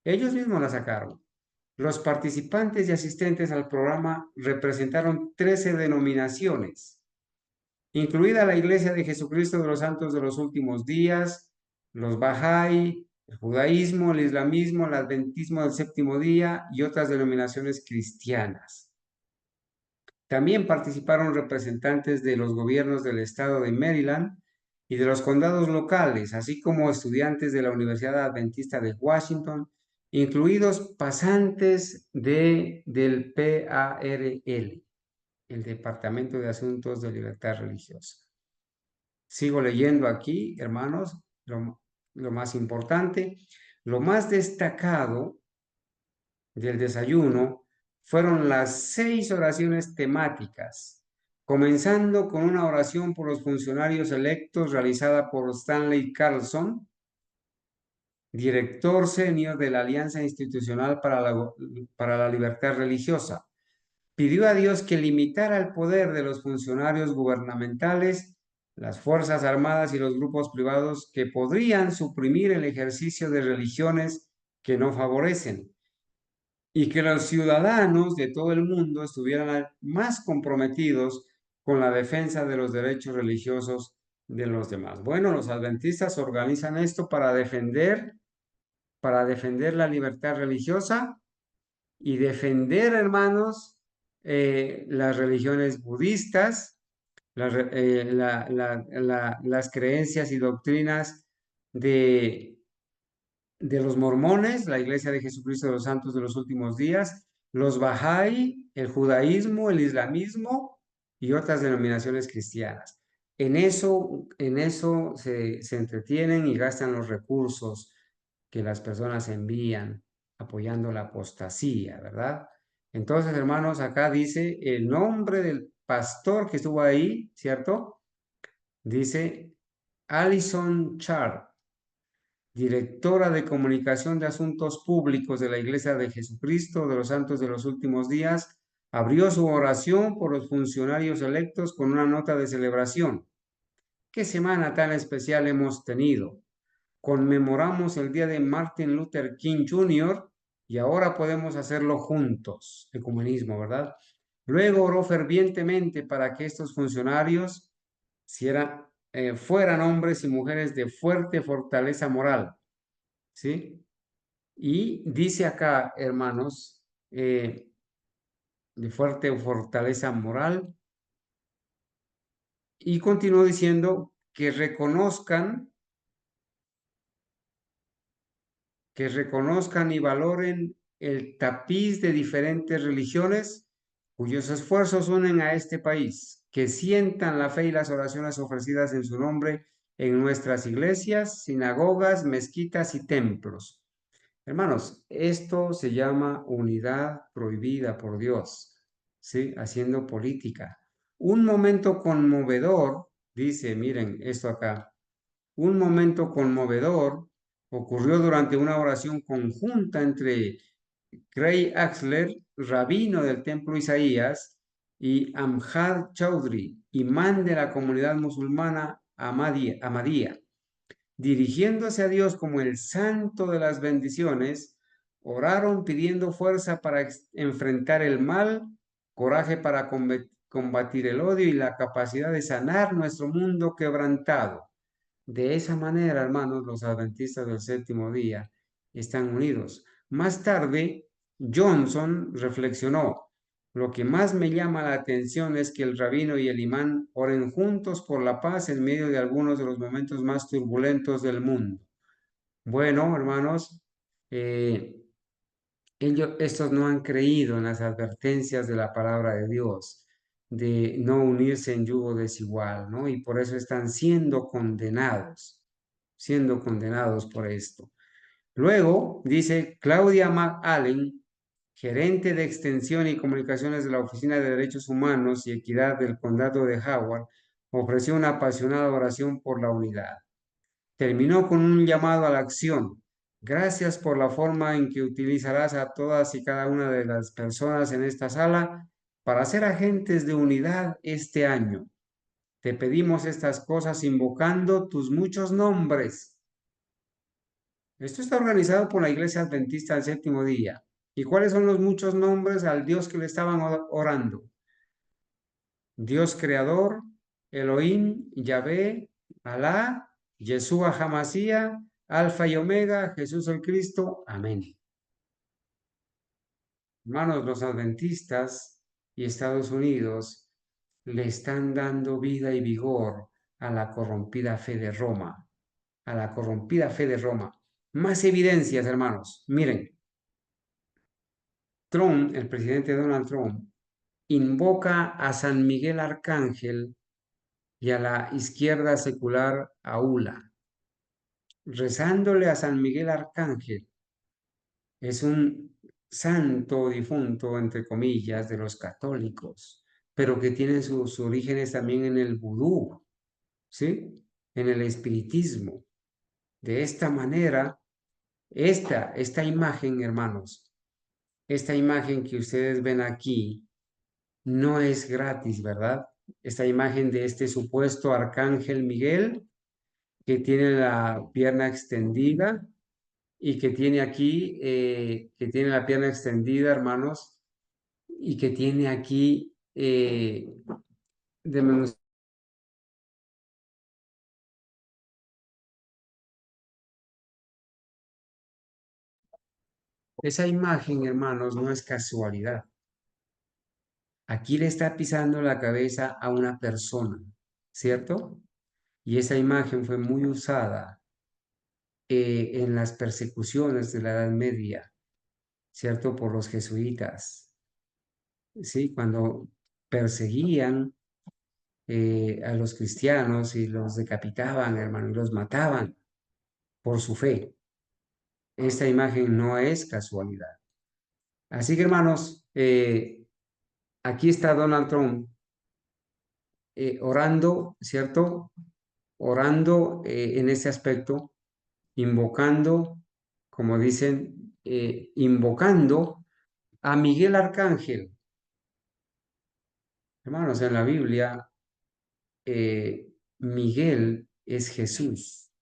ellos mismos la sacaron. Los participantes y asistentes al programa representaron 13 denominaciones, incluida la Iglesia de Jesucristo de los Santos de los Últimos Días, los Bahá'í, el judaísmo, el islamismo, el adventismo del séptimo día y otras denominaciones cristianas. También participaron representantes de los gobiernos del estado de Maryland y de los condados locales, así como estudiantes de la Universidad Adventista de Washington, incluidos pasantes del PARL, el Departamento de Asuntos de Libertad Religiosa. Sigo leyendo aquí, hermanos, lo más importante, lo más destacado del desayuno fueron las 6 oraciones temáticas, comenzando con una oración por los funcionarios electos realizada por Stanley Carlson, director senior de la Alianza Institucional para la Libertad Religiosa. Pidió a Dios que limitara el poder de los funcionarios gubernamentales, las Fuerzas Armadas y los grupos privados que podrían suprimir el ejercicio de religiones que no favorecen, y que los ciudadanos de todo el mundo estuvieran más comprometidos con la defensa de los derechos religiosos de los demás. Bueno, los adventistas organizan esto para defender la libertad religiosa y defender, hermanos, las religiones budistas, las creencias y doctrinas de los mormones, la Iglesia de Jesucristo de los Santos de los Últimos Días, los Bahá'í, el judaísmo, el islamismo y otras denominaciones cristianas. En eso se entretienen y gastan los recursos que las personas envían apoyando la apostasía, ¿verdad? Entonces, hermanos, acá dice el nombre del pastor que estuvo ahí, ¿cierto? Dice Allison Char, directora de Comunicación de Asuntos Públicos de la Iglesia de Jesucristo de los Santos de los Últimos Días, abrió su oración por los funcionarios electos con una nota de celebración. ¿Qué semana tan especial hemos tenido? Conmemoramos el día de Martin Luther King Jr. y ahora podemos hacerlo juntos. Ecumenismo, ¿verdad? Luego oró fervientemente para que estos funcionarios fueran hombres y mujeres de fuerte fortaleza moral, ¿sí? Y dice acá, hermanos, de fuerte fortaleza moral, y continuó diciendo que reconozcan y valoren el tapiz de diferentes religiones cuyos esfuerzos unen a este país, que sientan la fe y las oraciones ofrecidas en su nombre en nuestras iglesias, sinagogas, mezquitas y templos. Hermanos, esto se llama unidad prohibida por Dios, ¿sí? Haciendo política. Un momento conmovedor, dice, miren esto acá, un momento conmovedor ocurrió durante una oración conjunta entre Craig Axler, rabino del templo Isaías, y Amjad Chaudhry, imán de la comunidad musulmana Ahmadía. Dirigiéndose a Dios como el santo de las bendiciones, oraron pidiendo fuerza para enfrentar el mal, coraje para combatir el odio y la capacidad de sanar nuestro mundo quebrantado. De esa manera, hermanos, los adventistas del séptimo día están unidos. Más tarde, Johnson reflexionó: lo que más me llama la atención es que el rabino y el imán oren juntos por la paz en medio de algunos de los momentos más turbulentos del mundo. Bueno, hermanos, estos no han creído en las advertencias de la palabra de Dios, de no unirse en yugo desigual, ¿no? Y por eso están siendo condenados por esto. Luego dice Claudia McAllen, gerente de extensión y comunicaciones de la Oficina de Derechos Humanos y Equidad del Condado de Howard, ofreció una apasionada oración por la unidad. Terminó con un llamado a la acción. Gracias por la forma en que utilizarás a todas y cada una de las personas en esta sala para ser agentes de unidad este año. Te pedimos estas cosas invocando tus muchos nombres. Esto está organizado por la Iglesia Adventista del Séptimo Día. ¿Y cuáles son los muchos nombres al Dios que le estaban orando? Dios creador, Elohim, Yahvé, Alá, Yeshua Hamasía, Alfa y Omega, Jesús el Cristo. Amén. Hermanos, los adventistas y Estados Unidos le están dando vida y vigor a la corrompida fe de Roma, a la corrompida fe de Roma. Más evidencias, hermanos. Miren, Trump, el presidente Donald Trump, invoca a San Miguel Arcángel y a la izquierda secular Aula, rezándole a San Miguel Arcángel. Es un santo difunto, entre comillas, de los católicos, pero que tiene sus orígenes también en el vudú, ¿sí? En el espiritismo. De esta manera, esta imagen, hermanos, esta imagen que ustedes ven aquí, no es gratis, ¿verdad? Esta imagen de este supuesto arcángel Miguel, que tiene la pierna extendida y que tiene aquí, que tiene la pierna extendida, hermanos, y que tiene aquí, esa imagen, hermanos, no es casualidad. Aquí le está pisando la cabeza a una persona, ¿cierto? Y esa imagen fue muy usada en las persecuciones de la Edad Media, ¿cierto? Por los jesuitas, ¿sí? Cuando perseguían a los cristianos y los decapitaban, hermano, y los mataban por su fe. Esta imagen no es casualidad. Así que, hermanos, aquí está Donald Trump orando, ¿cierto? Orando en ese aspecto, invocando, como dicen, invocando a Miguel Arcángel. Hermanos, en la Biblia, Miguel es Jesús,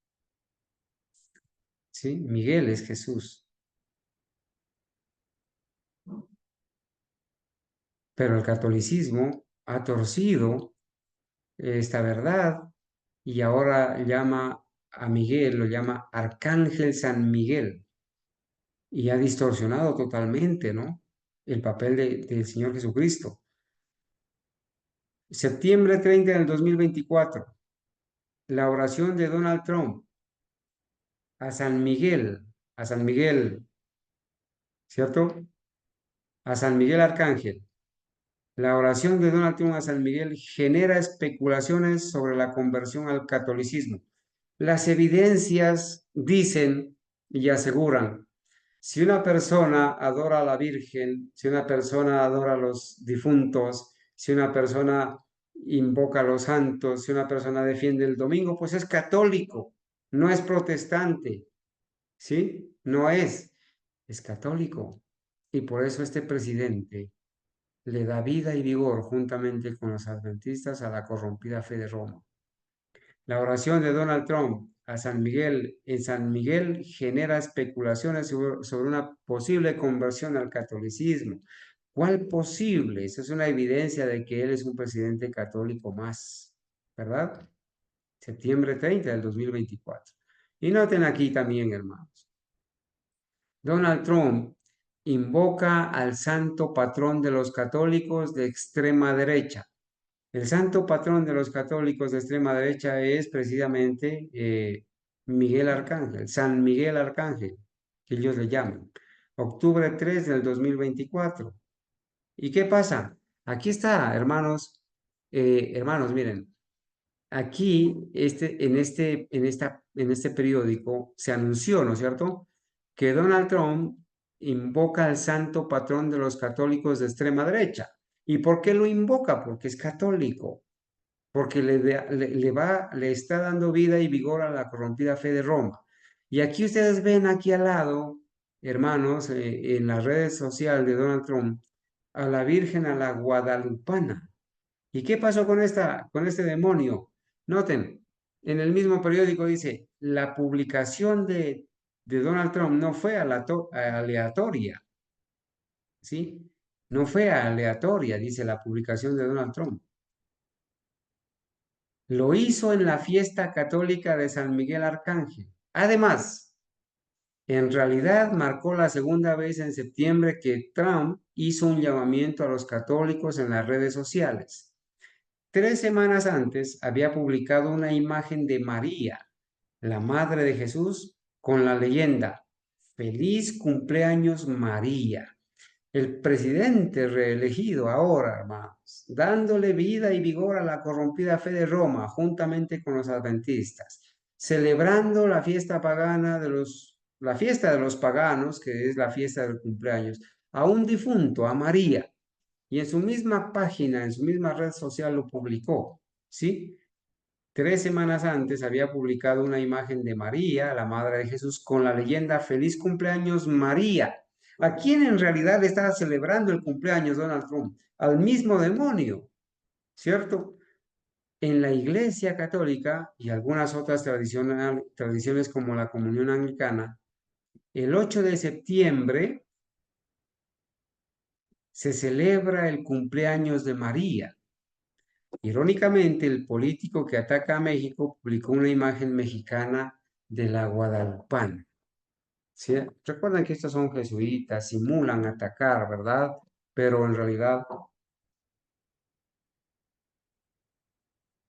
¿sí? Miguel es Jesús. Pero el catolicismo ha torcido esta verdad y ahora llama a Miguel, lo llama Arcángel San Miguel y ha distorsionado totalmente, ¿no? El papel del Señor Jesucristo. Septiembre 30 del 2024, la oración de Donald Trump a San Miguel, ¿cierto? A San Miguel Arcángel. La oración de Donald Trump a San Miguel genera especulaciones sobre la conversión al catolicismo. Las evidencias dicen y aseguran, si una persona adora a la Virgen, si una persona adora a los difuntos, si una persona invoca a los santos, si una persona defiende el domingo, pues es católico, no es protestante, ¿sí? No es católico. Y por eso este presidente le da vida y vigor juntamente con los adventistas a la corrompida fe de Roma. La oración de Donald Trump a San Miguel en San Miguel genera especulaciones sobre una posible conversión al catolicismo. ¿Cuál posible? Esa es una evidencia de que él es un presidente católico más, ¿verdad? Septiembre 30 del 2024. Y noten aquí también, hermanos, Donald Trump invoca al santo patrón de los católicos de extrema derecha. El santo patrón de los católicos de extrema derecha es precisamente Miguel Arcángel, San Miguel Arcángel, que ellos le llaman. Octubre 3 del 2024. ¿Y qué pasa? Aquí está, hermanos, hermanos, miren, aquí, en este periódico se anunció, ¿no es cierto?, que Donald Trump invoca al santo patrón de los católicos de extrema derecha. ¿Y por qué lo invoca? Porque es católico, porque le está dando vida y vigor a la corrompida fe de Roma. Y aquí ustedes ven aquí al lado, hermanos, en las redes sociales de Donald Trump, a la Virgen, a la Guadalupana. ¿Y qué pasó con este demonio? Noten, en el mismo periódico dice, la publicación de de Donald Trump no fue aleatoria, ¿sí? No fue aleatoria, dice la publicación de Donald Trump. Lo hizo en la fiesta católica de San Miguel Arcángel. Además, en realidad marcó la segunda vez en septiembre que Trump hizo un llamamiento a los católicos en las redes sociales. 3 semanas antes había publicado una imagen de María, la Madre de Jesús, con la leyenda "Feliz cumpleaños María". El presidente reelegido ahora, hermanos, dándole vida y vigor a la corrompida fe de Roma, juntamente con los adventistas, celebrando la fiesta de los paganos, que es la fiesta del cumpleaños, a un difunto, a María, y en su misma página, en su misma red social lo publicó, ¿sí? 3 semanas antes había publicado una imagen de María, la Madre de Jesús, con la leyenda "Feliz cumpleaños María". ¿A quién en realidad le estaba celebrando el cumpleaños Donald Trump? Al mismo demonio, ¿cierto? En la Iglesia Católica y algunas otras tradiciones como la comunión anglicana, el 8 de septiembre se celebra el cumpleaños de María. Irónicamente, el político que ataca a México publicó una imagen mexicana de la Guadalupana. ¿Sí? Recuerden que estos son jesuitas, simulan atacar, ¿verdad? Pero en realidad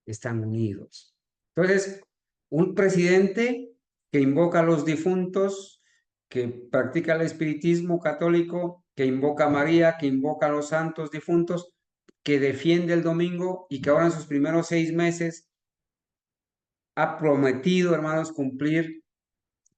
están unidos. Entonces, un presidente que invoca a los difuntos, que practica el espiritismo católico, que invoca a María, que invoca a los santos difuntos, que defiende el domingo y que ahora en sus primeros 6 meses ha prometido, hermanos, cumplir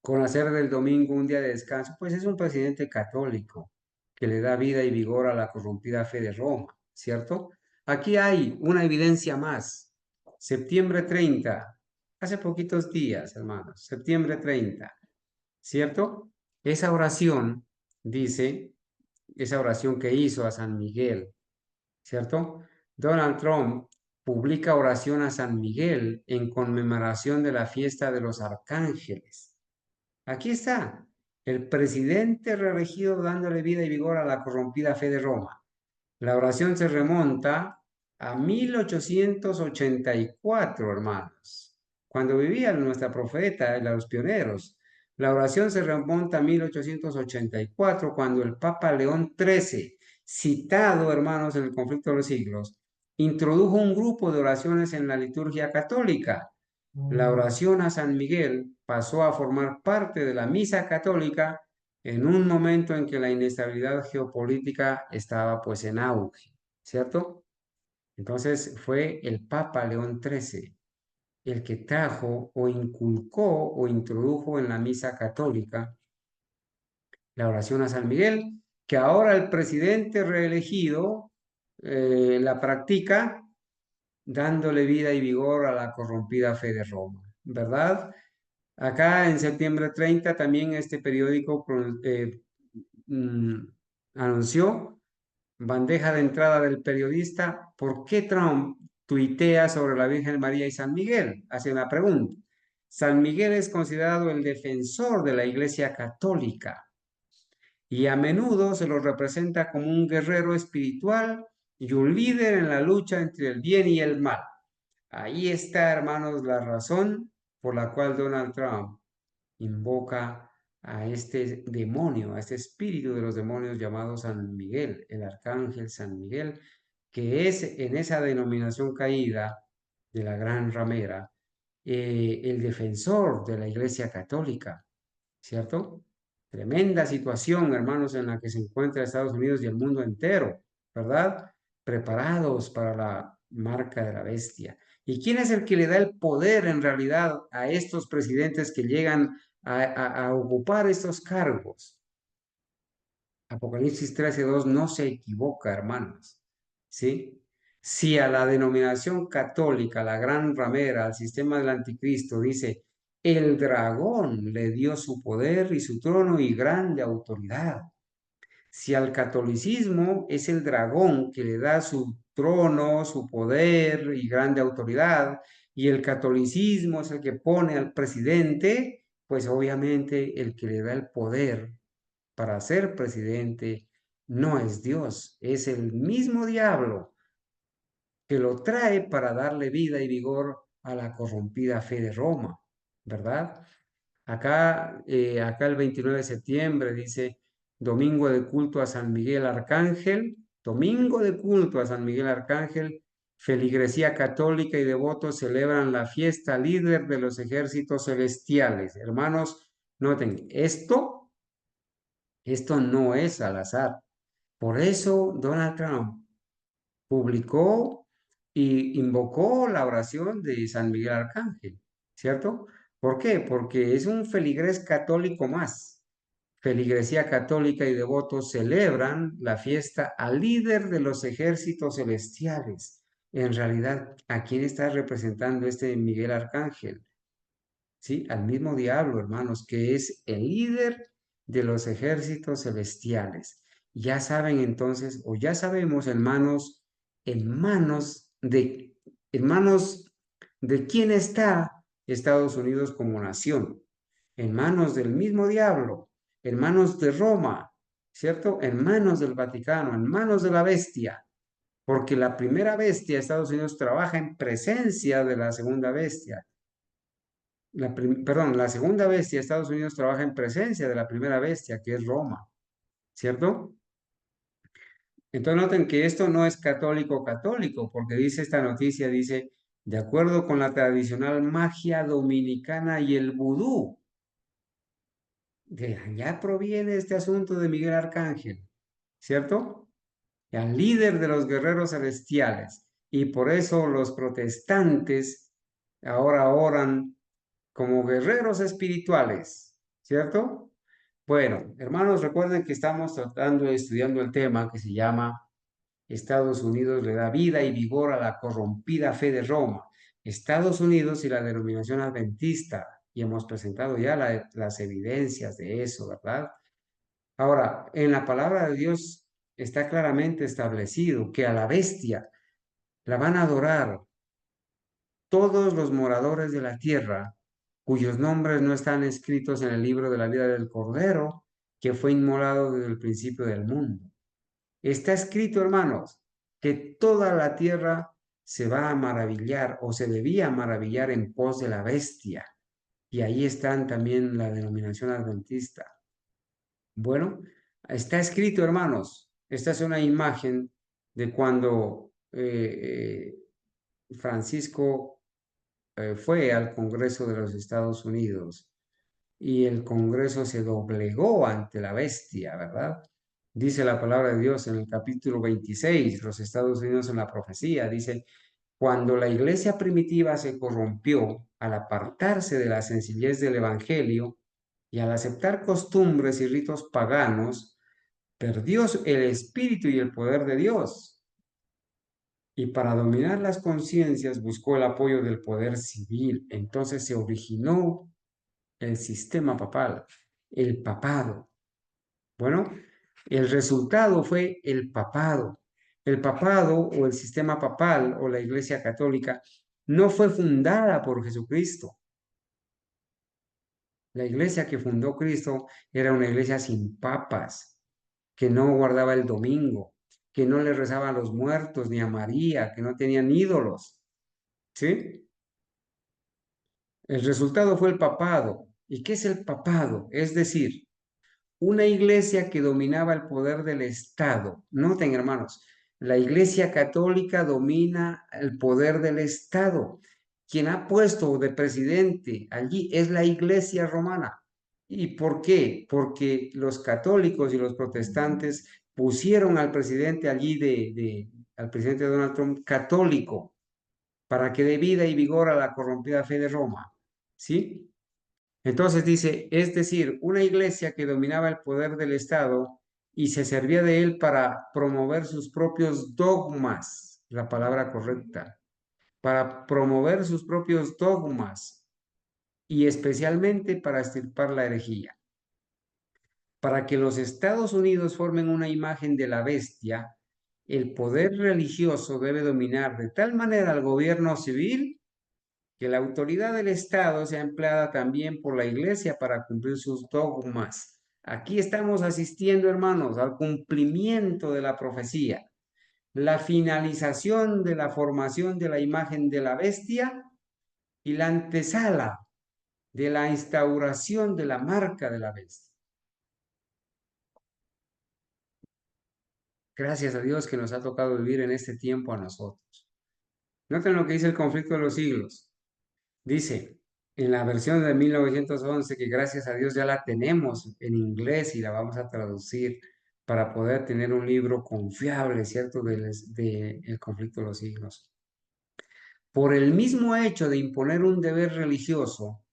con hacer del domingo un día de descanso, pues es un presidente católico que le da vida y vigor a la corrompida fe de Roma, ¿cierto? Aquí hay una evidencia más. Septiembre 30, hace poquitos días, hermanos, septiembre 30, ¿cierto? Esa oración dice, esa oración que hizo a San Miguel, ¿cierto? Donald Trump publica oración a San Miguel en conmemoración de la fiesta de los arcángeles. Aquí está, el presidente reelegido dándole vida y vigor a la corrompida fe de Roma. La oración se remonta a 1884, hermanos, cuando vivía nuestra profeta y los pioneros. La oración se remonta a 1884, cuando el Papa León XIII, citado, hermanos, en el conflicto de los siglos, introdujo un grupo de oraciones en la liturgia católica. La oración a San Miguel pasó a formar parte de la misa católica en un momento en que la inestabilidad geopolítica estaba pues en auge, ¿cierto? Entonces fue el Papa León XIII el que trajo o inculcó o introdujo en la misa católica la oración a San Miguel, que ahora el presidente reelegido la practica dándole vida y vigor a la corrompida fe de Roma, ¿verdad? Acá en septiembre 30 también este periódico mm, anunció bandeja de entrada del periodista: ¿por qué Trump tuitea sobre la Virgen María y San Miguel? Hace una pregunta. San Miguel es considerado el defensor de la Iglesia Católica y a menudo se lo representa como un guerrero espiritual y un líder en la lucha entre el bien y el mal. Ahí está, hermanos, la razón por la cual Donald Trump invoca a este demonio, a este espíritu de los demonios llamado San Miguel, el arcángel San Miguel, que es en esa denominación caída de la Gran Ramera, el defensor de la Iglesia Católica, ¿cierto? Tremenda situación, hermanos, en la que se encuentra Estados Unidos y el mundo entero, ¿verdad? Preparados para la marca de la bestia. ¿Y quién es el que le da el poder en realidad a estos presidentes que llegan a ocupar estos cargos? Apocalipsis 13:2 no se equivoca, hermanos, ¿sí? Si a la denominación católica, la gran ramera, al sistema del anticristo, dice: el dragón le dio su poder y su trono y grande autoridad. Si al catolicismo es el dragón que le da su trono, su poder y grande autoridad, y el catolicismo es el que pone al presidente, pues obviamente el que le da el poder para ser presidente no es Dios, es el mismo diablo que lo trae para darle vida y vigor a la corrompida fe de Roma, ¿verdad? Acá el 29 de septiembre dice domingo de culto a San Miguel Arcángel, domingo de culto a San Miguel Arcángel, feligresía católica y devotos celebran la fiesta líder de los ejércitos celestiales. Hermanos, noten, esto no es al azar. Por eso Donald Trump publicó y invocó la oración de San Miguel Arcángel, ¿cierto? ¿Por qué? Porque es un feligrés católico más. Feligresía católica y devotos celebran la fiesta al líder de los ejércitos celestiales. En realidad, ¿a quién está representando este Miguel Arcángel? ¿Sí? Al mismo diablo, hermanos, que es el líder de los ejércitos celestiales. Ya saben entonces, o ya sabemos, hermanos, en manos de quién está Estados Unidos como nación, en manos del mismo diablo, en manos de Roma, ¿cierto? En manos del Vaticano, en manos de la bestia, porque la primera bestia, Estados Unidos, trabaja en presencia de la segunda bestia. La segunda bestia, Estados Unidos, trabaja en presencia de la primera bestia, que es Roma, ¿cierto? Entonces noten que esto no es católico católico, porque dice esta noticia, dice, de acuerdo con la tradicional magia dominicana y el vudú, de allá proviene este asunto de Miguel Arcángel, ¿cierto? El líder de los guerreros celestiales. Y por eso los protestantes ahora oran como guerreros espirituales, ¿cierto? Bueno, hermanos, recuerden que estamos estudiando el tema que se llama Estados Unidos le da vida y vigor a la corrompida fe de Roma. Estados Unidos y la denominación adventista, y hemos presentado ya las evidencias de eso, ¿verdad? Ahora, en la palabra de Dios está claramente establecido que a la bestia la van a adorar todos los moradores de la tierra cuyos nombres no están escritos en el libro de la vida del Cordero, que fue inmolado desde el principio del mundo. Está escrito, hermanos, que toda la tierra se va a maravillar o se debía maravillar en pos de la bestia. Y ahí están también la denominación adventista. Bueno, está escrito, hermanos. Esta es una imagen de cuando Francisco fue al Congreso de los Estados Unidos y el Congreso se doblegó ante la bestia, ¿verdad? Dice la palabra de Dios en el capítulo 26, los Estados Unidos en la profecía, dice, cuando la iglesia primitiva se corrompió al apartarse de la sencillez del Evangelio y al aceptar costumbres y ritos paganos, perdió el espíritu y el poder de Dios. Y para dominar las conciencias buscó el apoyo del poder civil. Entonces se originó el sistema papal, el papado. Bueno, el resultado fue el papado. El papado o el sistema papal o la Iglesia Católica no fue fundada por Jesucristo. La iglesia que fundó Cristo era una iglesia sin papas, que no guardaba el domingo, que no le rezaba a los muertos ni a María, que no tenían ídolos. ¿Sí? El resultado fue el papado. ¿Y qué es el papado? Es decir, una iglesia que dominaba el poder del Estado. Noten, hermanos, la iglesia católica domina el poder del Estado. Quien ha puesto de presidente allí es la iglesia romana. ¿Y por qué? Porque los católicos y los protestantes pusieron al presidente allí al presidente Donald Trump católico para que dé vida y vigor a la corrompida fe de Roma. ¿Sí? Entonces dice, es decir, una iglesia que dominaba el poder del Estado y se servía de él para promover sus propios dogmas, la palabra correcta, para promover sus propios dogmas y especialmente para extirpar la herejía. Para que los Estados Unidos formen una imagen de la bestia, el poder religioso debe dominar de tal manera al gobierno civil que la autoridad del Estado sea empleada también por la Iglesia para cumplir sus dogmas. Aquí estamos asistiendo, hermanos, al cumplimiento de la profecía, la finalización de la formación de la imagen de la bestia y la antesala de la instauración de la marca de la bestia. Gracias a Dios que nos ha tocado vivir en este tiempo a nosotros. Noten lo que dice el conflicto de los siglos. Dice en la versión de 1911 que gracias a Dios ya la tenemos en inglés y la vamos a traducir para poder tener un libro confiable, ¿cierto? El conflicto de los siglos. Por el mismo hecho de imponer un deber religioso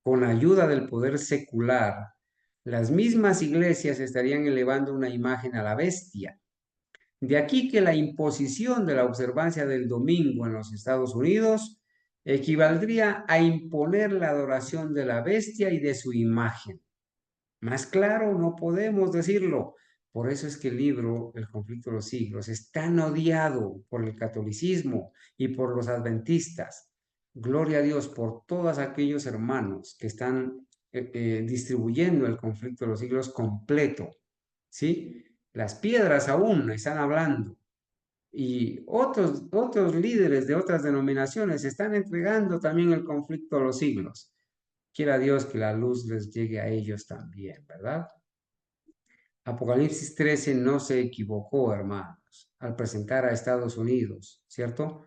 con ayuda del poder secular, las mismas iglesias estarían elevando una imagen a la bestia. De aquí que la imposición de la observancia del domingo en los Estados Unidos equivaldría a imponer la adoración de la bestia y de su imagen. Más claro, no podemos decirlo. Por eso es que el libro El conflicto de los siglos es tan odiado por el catolicismo y por los adventistas. Gloria a Dios por todos aquellos hermanos que están distribuyendo el conflicto de los siglos completo. ¿Sí? Las piedras aún están hablando y otros líderes de otras denominaciones están entregando también el conflicto de los siglos. Quiera Dios que la luz les llegue a ellos también, ¿verdad? Apocalipsis 13 no se equivocó, hermanos, al presentar a Estados Unidos, ¿cierto?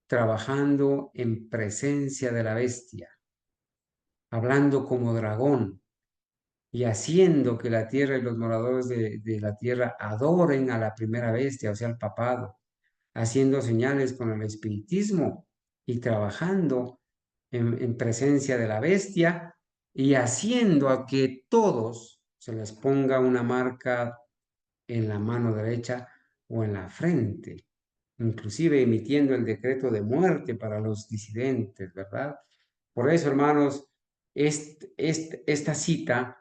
Trabajando en presencia de la bestia, hablando como dragón y haciendo que la tierra y los moradores de la tierra adoren a la primera bestia, o sea, al papado, haciendo señales con el espiritismo y trabajando en presencia de la bestia y haciendo a que todos se les ponga una marca en la mano derecha o en la frente, inclusive emitiendo el decreto de muerte para los disidentes, ¿verdad? Por eso, hermanos, esta cita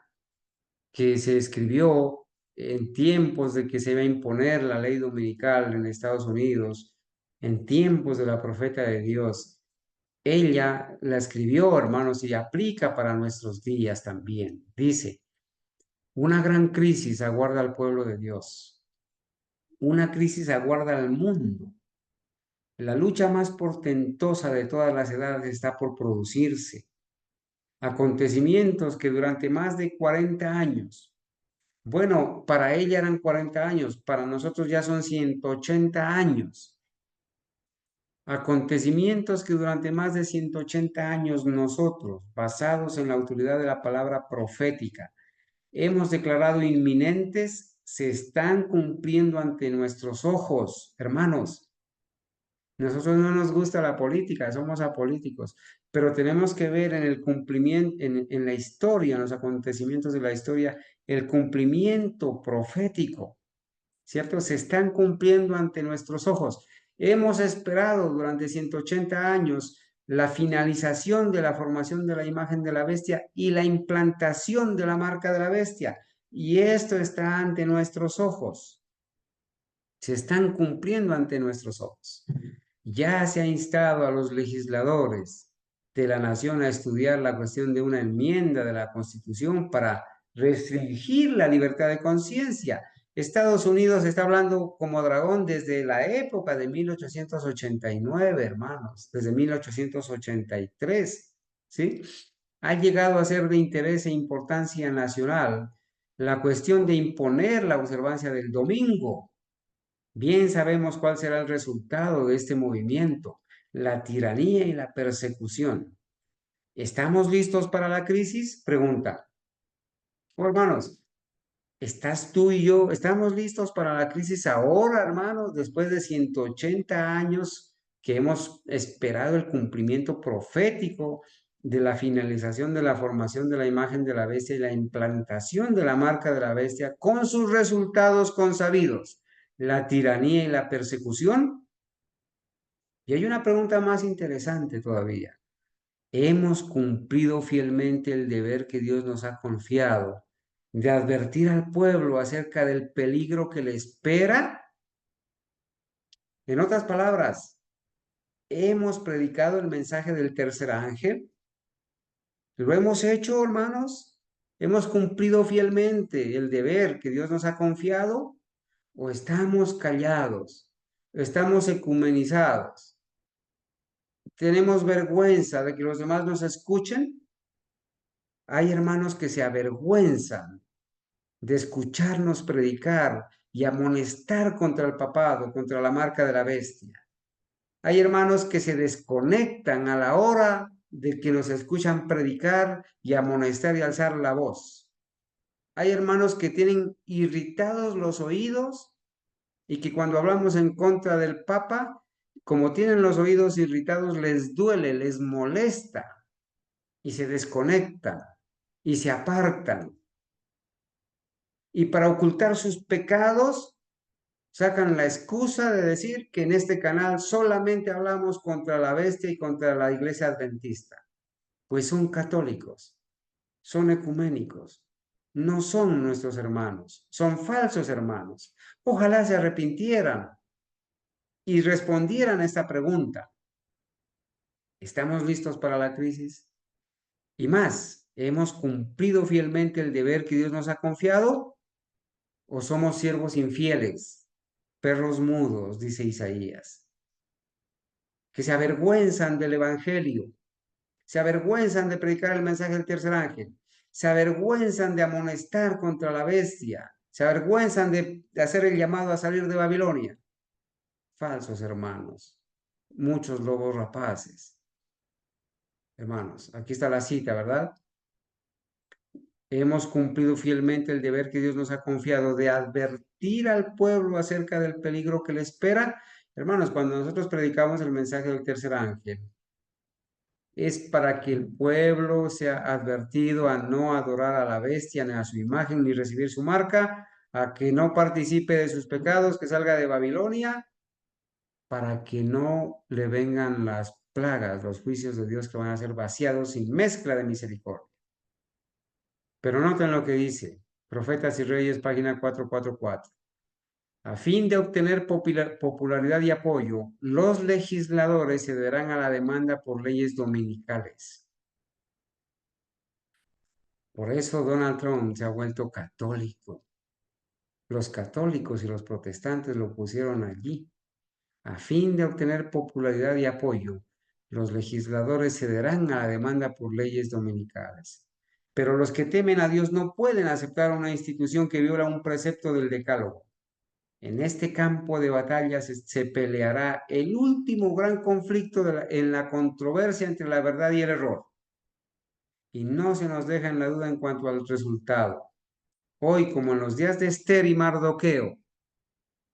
que se escribió en tiempos de que se iba a imponer la ley dominical en Estados Unidos, en tiempos de la profeta de Dios, ella la escribió, hermanos, y aplica para nuestros días también. Dice, una gran crisis aguarda al pueblo de Dios. Una crisis aguarda al mundo. La lucha más portentosa de todas las edades está por producirse. Acontecimientos que durante más de 40 años, bueno, para ella eran 40 años, para nosotros ya son 180 años. Acontecimientos que durante más de 180 años nosotros, basados en la autoridad de la palabra profética, hemos declarado inminentes, se están cumpliendo ante nuestros ojos, hermanos. Nosotros no nos gusta la política, somos apolíticos, pero tenemos que ver en el cumplimiento, en la historia, en los acontecimientos de la historia, el cumplimiento profético, ¿cierto? Se están cumpliendo ante nuestros ojos. Hemos esperado durante 180 años la finalización de la formación de la imagen de la bestia y la implantación de la marca de la bestia. Y esto está ante nuestros ojos. Se están cumpliendo ante nuestros ojos. Ya se ha instado a los legisladores de la nación a estudiar la cuestión de una enmienda de la Constitución para restringir la libertad de conciencia. Estados Unidos está hablando como dragón desde la época de 1889, hermanos, desde 1883, ¿sí? Ha llegado a ser de interés e importancia nacional la cuestión de imponer la observancia del domingo. Bien sabemos cuál será el resultado de este movimiento, la tiranía y la persecución. ¿Estamos listos para la crisis? Pregunta. Oh, hermanos, ¿estás tú y yo? ¿Estamos listos para la crisis ahora, hermanos, después de 180 años que hemos esperado el cumplimiento profético de la finalización de la formación de la imagen de la bestia y la implantación de la marca de la bestia con sus resultados consabidos, la tiranía y la persecución? Y hay una pregunta más interesante todavía. ¿Hemos cumplido fielmente el deber que Dios nos ha confiado de advertir al pueblo acerca del peligro que le espera? En otras palabras, Hemos predicado el mensaje del tercer ángel. ¿Lo hemos hecho, hermanos? ¿Hemos cumplido fielmente el deber que Dios nos ha confiado? ¿O estamos callados? ¿Estamos ecumenizados? ¿Tenemos vergüenza de que los demás nos escuchen? Hay hermanos que se avergüenzan de escucharnos predicar y amonestar contra el papado, contra la marca de la bestia. Hay hermanos que se desconectan a la hora de que nos escuchan predicar y amonestar y alzar la voz. Hay hermanos que tienen irritados los oídos y que cuando hablamos en contra del Papa, como tienen los oídos irritados, les duele, les molesta y se desconectan y se apartan. Y para ocultar sus pecados, sacan la excusa de decir que en este canal solamente hablamos contra la bestia y contra la iglesia adventista. Pues son católicos, son ecuménicos, no son nuestros hermanos, son falsos hermanos. Ojalá se arrepintieran y respondieran a esta pregunta. ¿Estamos listos para la crisis? Y más, ¿hemos cumplido fielmente el deber que Dios nos ha confiado? ¿O somos siervos infieles, perros mudos, dice Isaías, que se avergüenzan del Evangelio, se avergüenzan de predicar el mensaje del tercer ángel, se avergüenzan de amonestar contra la bestia, se avergüenzan de hacer el llamado a salir de Babilonia? Falsos hermanos, muchos lobos rapaces. Hermanos, aquí está la cita, ¿verdad? Hemos cumplido fielmente el deber que Dios nos ha confiado de advertir al pueblo acerca del peligro que le espera. Hermanos, cuando nosotros predicamos el mensaje del tercer ángel, es para que el pueblo sea advertido a no adorar a la bestia, ni a su imagen, ni recibir su marca, a que no participe de sus pecados, que salga de Babilonia, para que no le vengan las plagas, los juicios de Dios que van a ser vaciados sin mezcla de misericordia. Pero noten lo que dice, Profetas y Reyes, página 444. A fin de obtener popularidad y apoyo, los legisladores cederán a la demanda por leyes dominicales. Por eso Donald Trump se ha vuelto católico. Los católicos y los protestantes lo pusieron allí. A fin de obtener popularidad y apoyo, los legisladores cederán a la demanda por leyes dominicales. Pero los que temen a Dios no pueden aceptar una institución que viola un precepto del Decálogo. En este campo de batalla se peleará el último gran conflicto en la controversia entre la verdad y el error. Y no se nos deja en la duda en cuanto al resultado. Hoy, como en los días de Esther y Mardoqueo,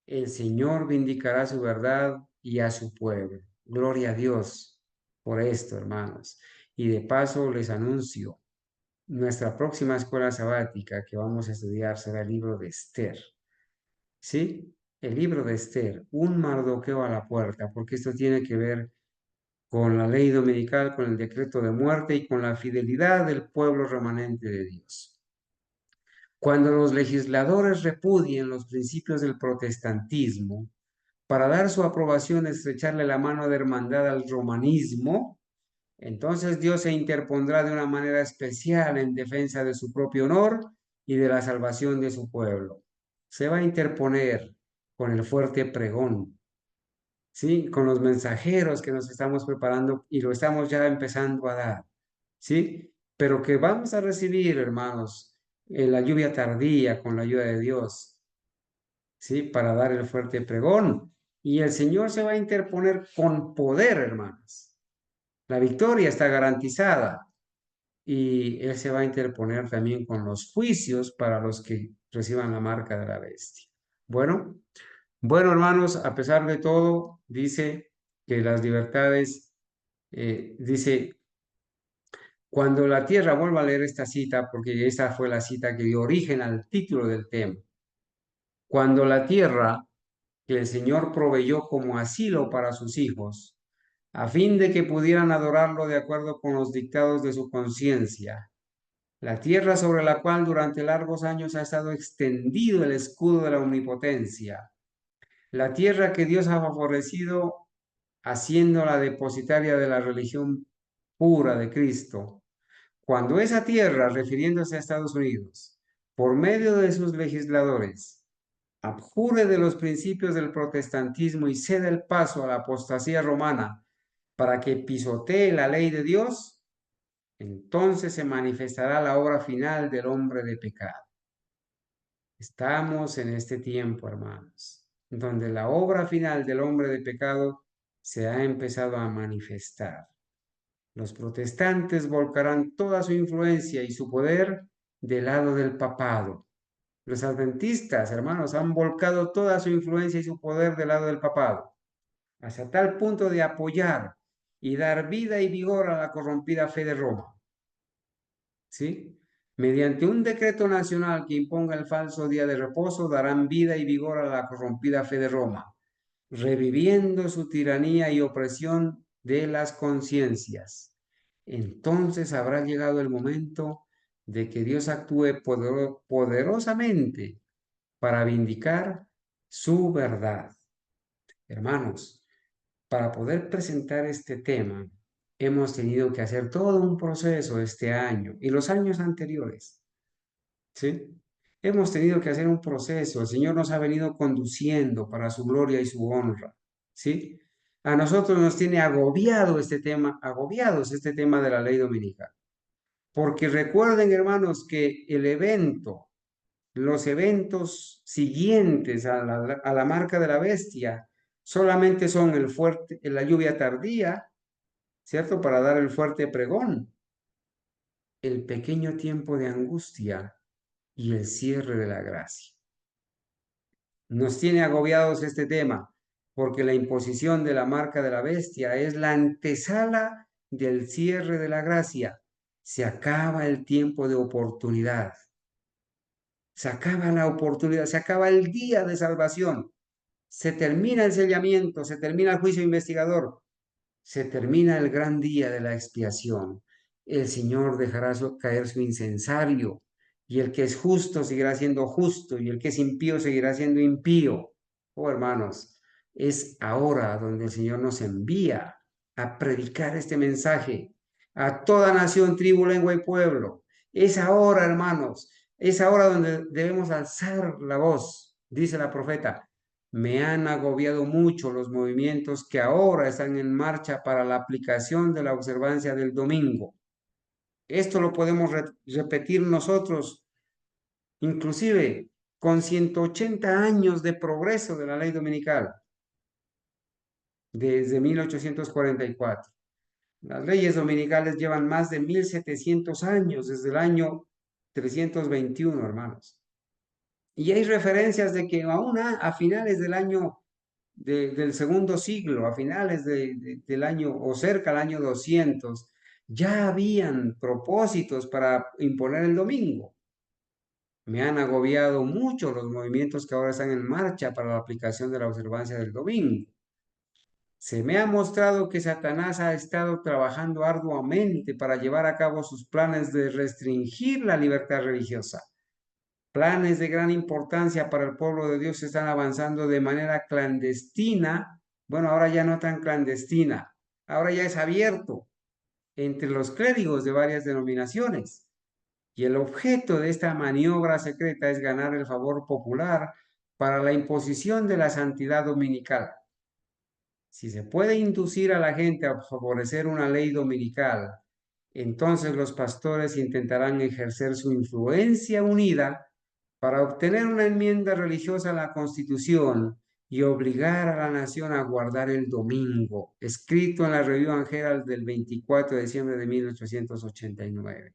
el Señor vindicará su verdad y a su pueblo. Gloria a Dios por esto, hermanos. Y de paso les anuncio, nuestra próxima escuela sabática que vamos a estudiar será el libro de Esther. ¿Sí? El libro de Esther, un Mardoqueo a la puerta, porque esto tiene que ver con la ley dominical, con el decreto de muerte y con la fidelidad del pueblo remanente de Dios. Cuando los legisladores repudien los principios del protestantismo, para dar su aprobación, estrecharle la mano de hermandad al romanismo, entonces Dios se interpondrá de una manera especial en defensa de su propio honor y de la salvación de su pueblo. Se va a interponer con el fuerte pregón, ¿sí? Con los mensajeros que nos estamos preparando y lo estamos ya empezando a dar, ¿sí? Pero que vamos a recibir, hermanos, la lluvia tardía con la ayuda de Dios, ¿sí? Para dar el fuerte pregón. Y el Señor se va a interponer con poder, hermanos. La victoria está garantizada y Él se va a interponer también con los juicios para los que reciban la marca de la bestia. Bueno, bueno, hermanos, a pesar de todo, dice que las libertades, dice, cuando la tierra, vuelva a leer esta cita, porque esa fue la cita que dio origen al título del tema. Cuando la tierra que el Señor proveyó como asilo para sus hijos, a fin de que pudieran adorarlo de acuerdo con los dictados de su conciencia. La tierra sobre la cual durante largos años ha estado extendido el escudo de la omnipotencia. La tierra que Dios ha favorecido haciéndola depositaria de la religión pura de Cristo, cuando esa tierra, refiriéndose a Estados Unidos, por medio de sus legisladores, abjure de los principios del protestantismo y ceda el paso a la apostasía romana para que pisotee la ley de Dios, entonces se manifestará la obra final del hombre de pecado. Estamos en este tiempo, hermanos, donde la obra final del hombre de pecado se ha empezado a manifestar. Los protestantes volcarán toda su influencia y su poder del lado del papado. Los adventistas, hermanos, han volcado toda su influencia y su poder del lado del papado, hasta tal punto de apoyar y dar vida y vigor a la corrompida fe de Roma. ¿Sí? Mediante un decreto nacional que imponga el falso día de reposo, darán vida y vigor a la corrompida fe de Roma, reviviendo su tiranía y opresión de las conciencias. Entonces habrá llegado el momento de que Dios actúe poderosamente para vindicar su verdad. Hermanos, para poder presentar este tema, hemos tenido que hacer todo un proceso este año y los años anteriores, ¿sí? Hemos tenido que hacer un proceso. El Señor nos ha venido conduciendo para su gloria y su honra, ¿sí? A nosotros nos tiene agobiados este tema de la ley dominical. Porque recuerden, hermanos, que los eventos siguientes a la marca de la bestia solamente son la lluvia tardía, ¿cierto? Para dar el fuerte pregón, el pequeño tiempo de angustia y el cierre de la gracia. Nos tiene agobiados este tema, porque la imposición de la marca de la bestia es la antesala del cierre de la gracia. Se acaba el tiempo de oportunidad. Se acaba la oportunidad, se acaba el día de salvación. Se termina el sellamiento, se termina el juicio investigador, se termina el gran día de la expiación. El Señor dejará caer su incensario, y el que es justo seguirá siendo justo, y el que es impío seguirá siendo impío. Oh, hermanos, es ahora donde el Señor nos envía a predicar este mensaje a toda nación, tribu, lengua y pueblo. Es ahora, hermanos, es ahora donde debemos alzar la voz, dice la profeta. Me han agobiado mucho los movimientos que ahora están en marcha para la aplicación de la observancia del domingo. Esto lo podemos repetir nosotros, inclusive con 180 años de progreso de la ley dominical, desde 1844. Las leyes dominicales llevan más de 1700 años, desde el año 321, hermanos. Y hay referencias de que aún a finales del año del segundo siglo, a finales del año o cerca al año 200, ya habían propósitos para imponer el domingo. Me han agobiado mucho los movimientos que ahora están en marcha para la aplicación de la observancia del domingo. Se me ha mostrado que Satanás ha estado trabajando arduamente para llevar a cabo sus planes de restringir la libertad religiosa. Planes de gran importancia para el pueblo de Dios están avanzando de manera clandestina. Bueno, ahora ya no tan clandestina, ahora ya es abierto entre los clérigos de varias denominaciones. Y el objeto de esta maniobra secreta es ganar el favor popular para la imposición de la santidad dominical. Si se puede inducir a la gente a favorecer una ley dominical, entonces los pastores intentarán ejercer su influencia unida para obtener una enmienda religiosa a la Constitución y obligar a la nación a guardar el domingo, escrito en la Review and Herald del 24 de diciembre de 1889.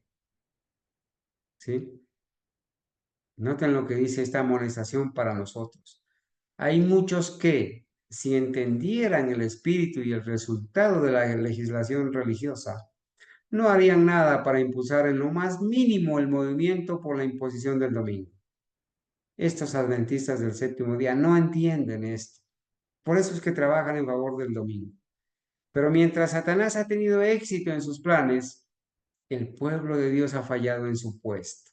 ¿Sí? Noten lo que dice esta amonestación para nosotros. Hay muchos que, si entendieran el espíritu y el resultado de la legislación religiosa, no harían nada para impulsar en lo más mínimo el movimiento por la imposición del domingo. Estos adventistas del séptimo día no entienden esto. Por eso es que trabajan en favor del domingo. Pero mientras Satanás ha tenido éxito en sus planes, el pueblo de Dios ha fallado en su puesto.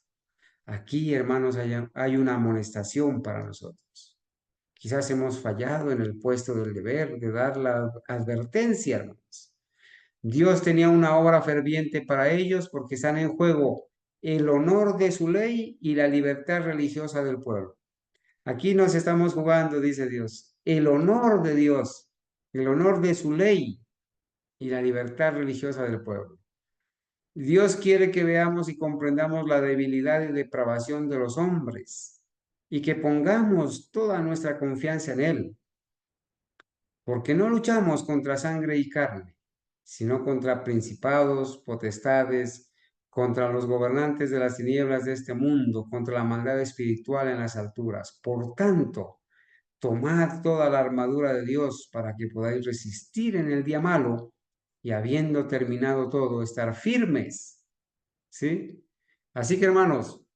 Aquí, hermanos, hay una amonestación para nosotros. Quizás hemos fallado en el puesto del deber de dar la advertencia, hermanos. Dios tenía una obra ferviente para ellos porque están en juego el honor de su ley y la libertad religiosa del pueblo. Aquí nos estamos jugando, dice Dios, el honor de Dios, el honor de su ley y la libertad religiosa del pueblo. Dios quiere que veamos y comprendamos la debilidad y depravación de los hombres y que pongamos toda nuestra confianza en Él, porque no luchamos contra sangre y carne, sino contra principados, potestades, contra los gobernantes de las tinieblas de este mundo, contra la maldad espiritual en las alturas. Por tanto, tomad toda la armadura de Dios para que podáis resistir en el día malo y habiendo terminado todo, estar firmes. ¿Sí? Así que hermanos,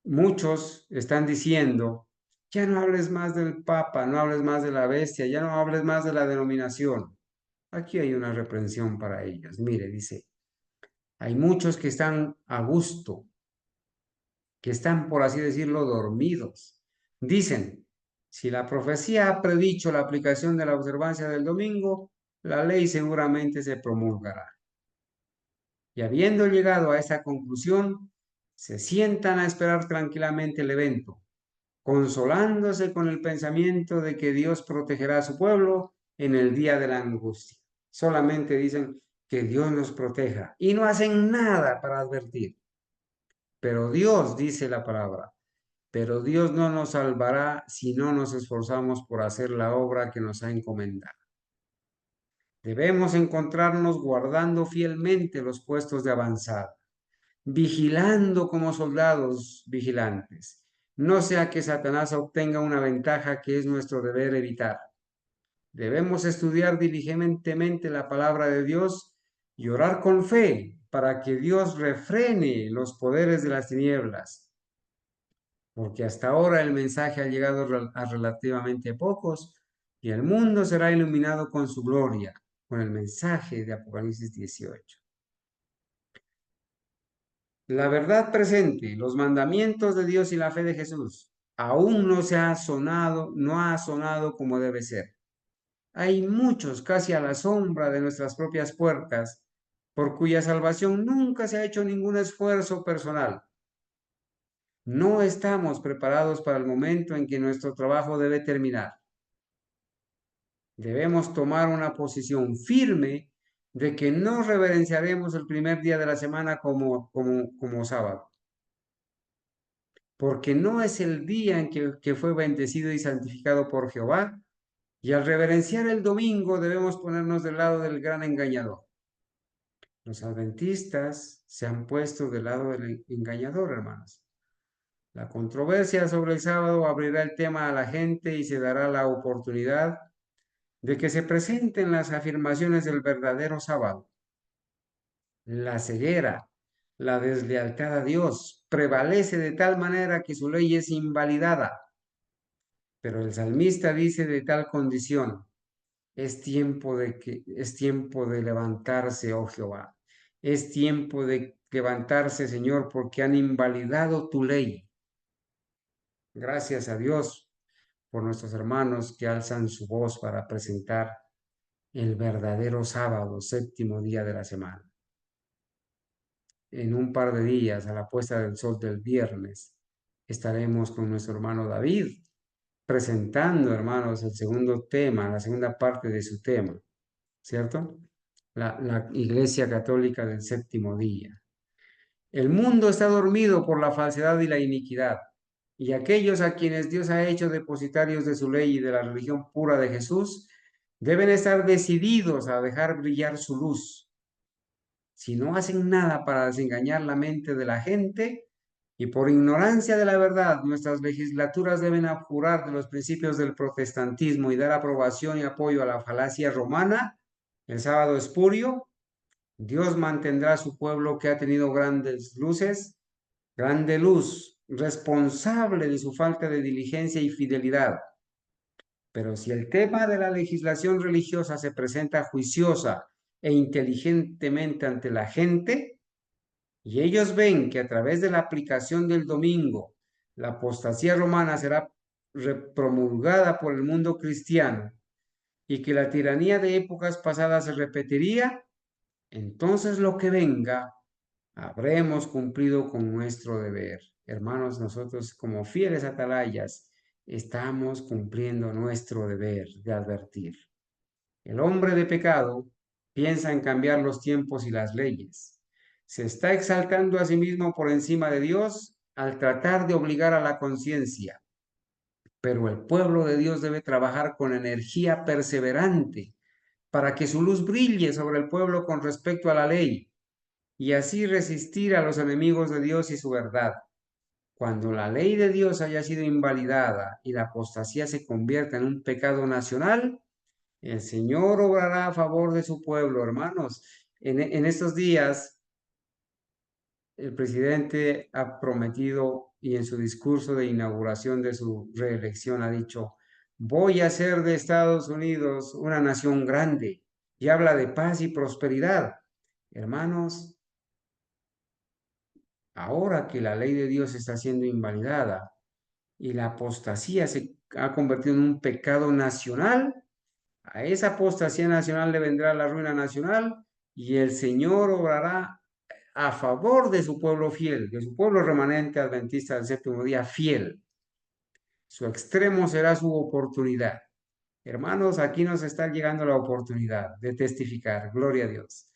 muchos están diciendo, ya no hables más del Papa, no hables más de la bestia, ya no hables más de la denominación. Aquí hay una reprensión para ellos. Mire, dice, hay muchos que están a gusto, que están, por así decirlo, dormidos. Dicen, si la profecía ha predicho la aplicación de la observancia del domingo, la ley seguramente se promulgará. Y habiendo llegado a esta conclusión, se sientan a esperar tranquilamente el evento, consolándose con el pensamiento de que Dios protegerá a su pueblo en el día de la angustia. Solamente dicen que Dios nos proteja y no hacen nada para advertir. Pero Dios, dice la palabra, pero Dios no nos salvará si no nos esforzamos por hacer la obra que nos ha encomendado. Debemos encontrarnos guardando fielmente los puestos de avanzada, vigilando como soldados vigilantes, no sea que Satanás obtenga una ventaja que es nuestro deber evitar. Debemos estudiar diligentemente la palabra de Dios y orar con fe para que Dios refrene los poderes de las tinieblas, porque hasta ahora el mensaje ha llegado a relativamente pocos y el mundo será iluminado con su gloria, con el mensaje de Apocalipsis 18. La verdad presente, los mandamientos de Dios y la fe de Jesús, aún no ha sonado como debe ser. Hay muchos casi a la sombra de nuestras propias puertas, por cuya salvación nunca se ha hecho ningún esfuerzo personal. No estamos preparados para el momento en que nuestro trabajo debe terminar. Debemos tomar una posición firme de que no reverenciaremos el primer día de la semana como sábado, porque no es el día en que fue bendecido y santificado por Jehová, y al reverenciar el domingo debemos ponernos del lado del gran engañador. Los adventistas se han puesto del lado del engañador, hermanos. La controversia sobre el sábado abrirá el tema a la gente y se dará la oportunidad de que se presenten las afirmaciones del verdadero sábado. La ceguera, la deslealtad a Dios prevalece de tal manera que su ley es invalidada. Pero el salmista dice de tal condición, es tiempo de levantarse, oh Jehová. Es tiempo de levantarse, Señor, porque han invalidado tu ley. Gracias a Dios por nuestros hermanos que alzan su voz para presentar el verdadero sábado, séptimo día de la semana. En un par de días, a la puesta del sol del viernes, estaremos con nuestro hermano David presentando, hermanos, el segundo tema, la segunda parte de su tema, ¿cierto? La Iglesia Católica del séptimo día. El mundo está dormido por la falsedad y la iniquidad, y aquellos a quienes Dios ha hecho depositarios de su ley y de la religión pura de Jesús, deben estar decididos a dejar brillar su luz. Si no hacen nada para desengañar la mente de la gente, y por ignorancia de la verdad, nuestras legislaturas deben abjurar de los principios del protestantismo y dar aprobación y apoyo a la falacia romana, el sábado espurio. Dios mantendrá a su pueblo que ha tenido grandes luces, grande luz, responsable de su falta de diligencia y fidelidad. Pero si el tema de la legislación religiosa se presenta juiciosa e inteligentemente ante la gente, y ellos ven que a través de la aplicación del domingo, la apostasía romana será promulgada por el mundo cristiano y que la tiranía de épocas pasadas se repetiría, entonces lo que venga, habremos cumplido con nuestro deber. Hermanos, nosotros como fieles atalayas estamos cumpliendo nuestro deber de advertir. El hombre de pecado piensa en cambiar los tiempos y las leyes. Se está exaltando a sí mismo por encima de Dios al tratar de obligar a la conciencia. Pero el pueblo de Dios debe trabajar con energía perseverante para que su luz brille sobre el pueblo con respecto a la ley y así resistir a los enemigos de Dios y su verdad. Cuando la ley de Dios haya sido invalidada y la apostasía se convierta en un pecado nacional, el Señor obrará a favor de su pueblo, hermanos. En estos días, el presidente ha prometido y en su discurso de inauguración de su reelección ha dicho, voy a hacer de Estados Unidos una nación grande y habla de paz y prosperidad. Hermanos, ahora que la ley de Dios está siendo invalidada y la apostasía se ha convertido en un pecado nacional, a esa apostasía nacional le vendrá la ruina nacional y el Señor obrará a favor de su pueblo fiel, de su pueblo remanente adventista del séptimo día fiel. Su extremo será su oportunidad. Hermanos, aquí nos está llegando la oportunidad de testificar, gloria a Dios.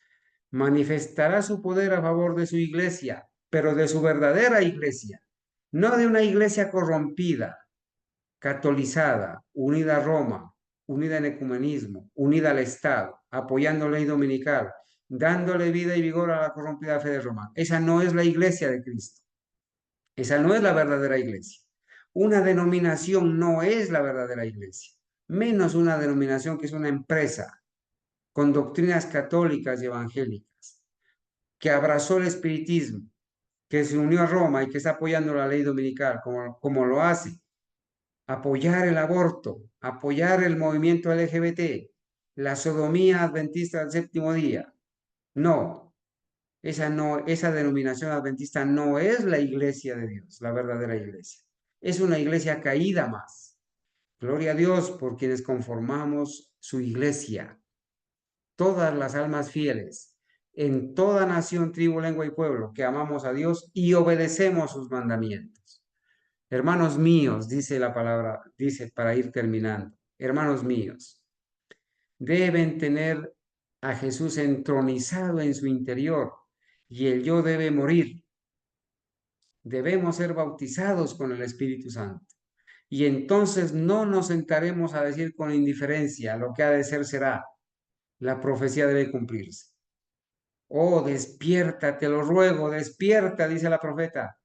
Manifestará su poder a favor de su iglesia, pero de su verdadera iglesia, no de una iglesia corrompida, catolizada, unida a Roma, unida en ecumenismo, unida al Estado, apoyando la ley dominical, dándole vida y vigor a la corrompida fe de Roma. Esa no es la iglesia de Cristo. Esa no es la verdadera iglesia. Una denominación no es la verdadera iglesia, menos una denominación que es una empresa con doctrinas católicas y evangélicas, que abrazó el espiritismo, que se unió a Roma y que está apoyando la ley dominical, como lo hace apoyar el aborto, apoyar el movimiento LGBT, la sodomía adventista del séptimo día. No, esa denominación adventista no es la iglesia de Dios, la verdadera iglesia. Es una iglesia caída más. Gloria a Dios por quienes conformamos su iglesia. Todas las almas fieles, en toda nación, tribu, lengua y pueblo, que amamos a Dios y obedecemos sus mandamientos. Hermanos míos, dice la palabra, dice para ir terminando, hermanos míos, deben tener a Jesús entronizado en su interior y el yo debe morir. Debemos ser bautizados con el Espíritu Santo. Y entonces no nos sentaremos a decir con indiferencia lo que ha de ser será. La profecía debe cumplirse. Oh, despierta, te lo ruego, despierta, dice la profeta,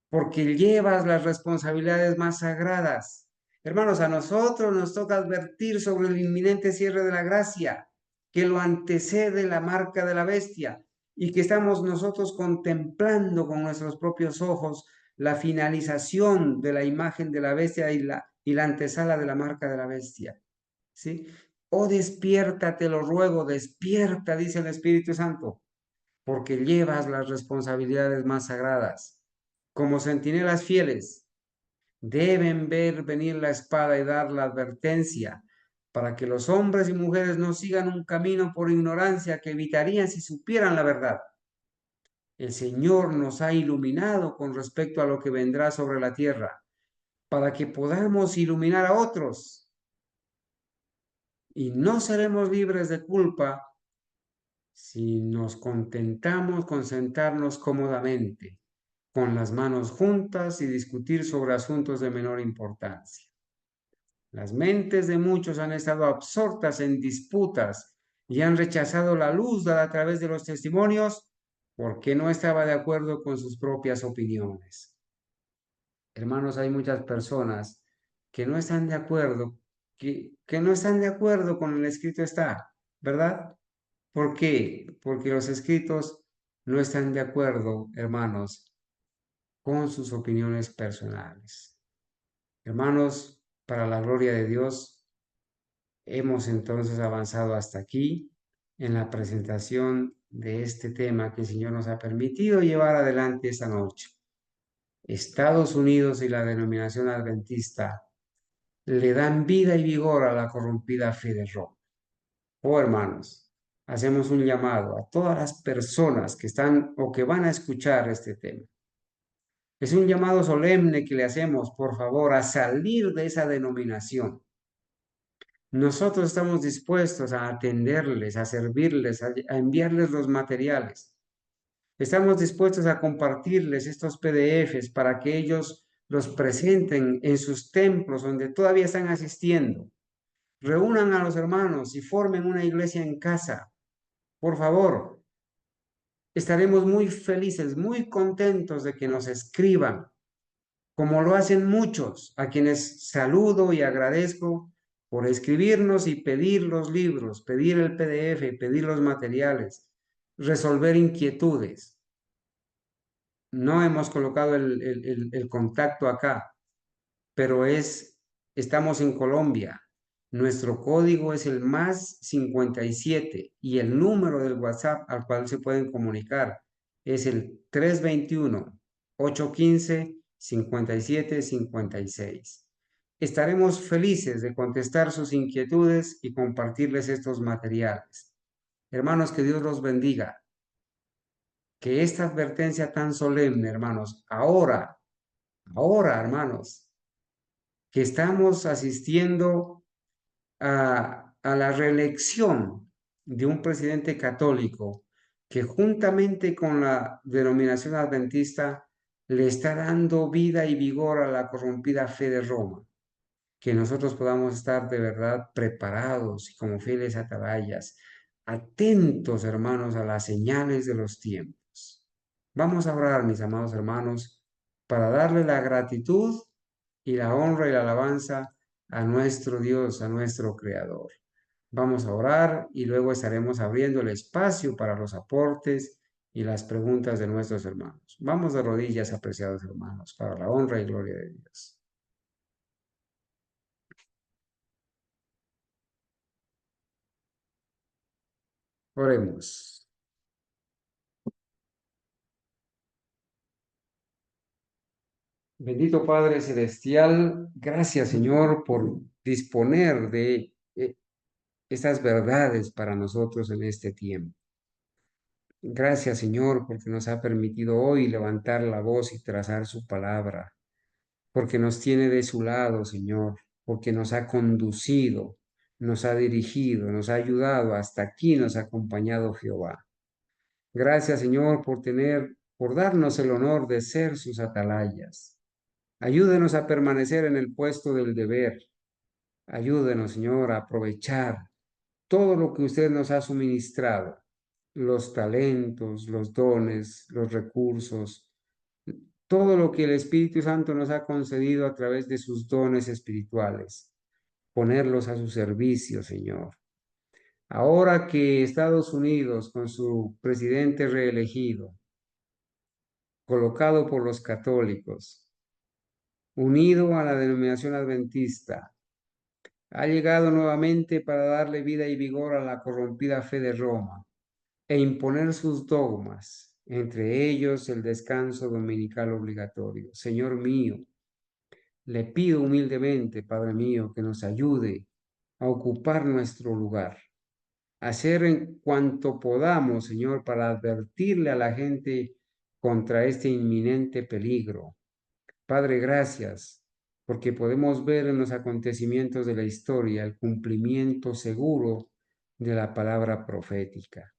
porque llevas las responsabilidades más sagradas. Hermanos, a nosotros nos toca advertir sobre el inminente cierre de la gracia, que lo antecede la marca de la bestia y que estamos nosotros contemplando con nuestros propios ojos la finalización de la imagen de la bestia y la antesala de la marca de la bestia. ¿Sí? Oh, despierta, te lo ruego, despierta, dice el Espíritu Santo, porque llevas las responsabilidades más sagradas. Como centinelas fieles, deben ver venir la espada y dar la advertencia para que los hombres y mujeres no sigan un camino por ignorancia que evitarían si supieran la verdad. El Señor nos ha iluminado con respecto a lo que vendrá sobre la tierra, para que podamos iluminar a otros y no seremos libres de culpa si nos contentamos con sentarnos cómodamente, con las manos juntas y discutir sobre asuntos de menor importancia. Las mentes de muchos han estado absortas en disputas y han rechazado la luz dada a través de los testimonios porque no estaba de acuerdo con sus propias opiniones. Hermanos, hay muchas personas que no están de acuerdo, que no están de acuerdo con el escrito está, ¿verdad? ¿Por qué? Porque los escritos no están de acuerdo, hermanos, con sus opiniones personales. Hermanos, para la gloria de Dios, hemos entonces avanzado hasta aquí en la presentación de este tema que el Señor nos ha permitido llevar adelante esta noche. Estados Unidos y la denominación adventista le dan vida y vigor a la corrompida fe de Roma. Oh, hermanos, hacemos un llamado a todas las personas que están o que van a escuchar este tema. Es un llamado solemne que le hacemos, por favor, a salir de esa denominación. Nosotros estamos dispuestos a atenderles, a servirles, a enviarles los materiales. Estamos dispuestos a compartirles estos PDFs para que ellos los presenten en sus templos donde todavía están asistiendo. Reúnan a los hermanos y formen una iglesia en casa. Por favor, estaremos muy felices, muy contentos de que nos escriban, como lo hacen muchos, a quienes saludo y agradezco por escribirnos y pedir los libros, pedir el PDF, pedir los materiales, resolver inquietudes. No hemos colocado el contacto acá, pero estamos en Colombia. Nuestro código es el +57 y el número del WhatsApp al cual se pueden comunicar es el 321-815-5756. Estaremos felices de contestar sus inquietudes y compartirles estos materiales. Hermanos, que Dios los bendiga. Que esta advertencia tan solemne, hermanos, ahora, hermanos, que estamos asistiendo a la reelección de un presidente católico que juntamente con la denominación adventista le está dando vida y vigor a la corrompida fe de Roma, que nosotros podamos estar de verdad preparados y como fieles atalayas, atentos, hermanos, a las señales de los tiempos. Vamos a orar, mis amados hermanos, para darle la gratitud y la honra y la alabanza a nuestro Dios, a nuestro Creador. Vamos a orar y luego estaremos abriendo el espacio para los aportes y las preguntas de nuestros hermanos. Vamos de rodillas, apreciados hermanos, para la honra y gloria de Dios. Oremos. Bendito Padre Celestial, gracias Señor por disponer de estas verdades para nosotros en este tiempo. Gracias Señor porque nos ha permitido hoy levantar la voz y trazar su palabra, porque nos tiene de su lado, Señor, porque nos ha conducido, nos ha dirigido, nos ha ayudado, hasta aquí nos ha acompañado Jehová. Gracias, Señor, por darnos el honor de ser sus atalayas. Ayúdenos a permanecer en el puesto del deber. Ayúdenos, Señor, a aprovechar todo lo que usted nos ha suministrado, los talentos, los dones, los recursos, todo lo que el Espíritu Santo nos ha concedido a través de sus dones espirituales, ponerlos a su servicio, Señor. Ahora que Estados Unidos, con su presidente reelegido, colocado por los católicos, unido a la denominación adventista, ha llegado nuevamente para darle vida y vigor a la corrompida fe de Roma e imponer sus dogmas, entre ellos el descanso dominical obligatorio. Señor mío, le pido humildemente, Padre mío, que nos ayude a ocupar nuestro lugar, a hacer en cuanto podamos, Señor, para advertirle a la gente contra este inminente peligro. Padre, gracias, porque podemos ver en los acontecimientos de la historia el cumplimiento seguro de la palabra profética.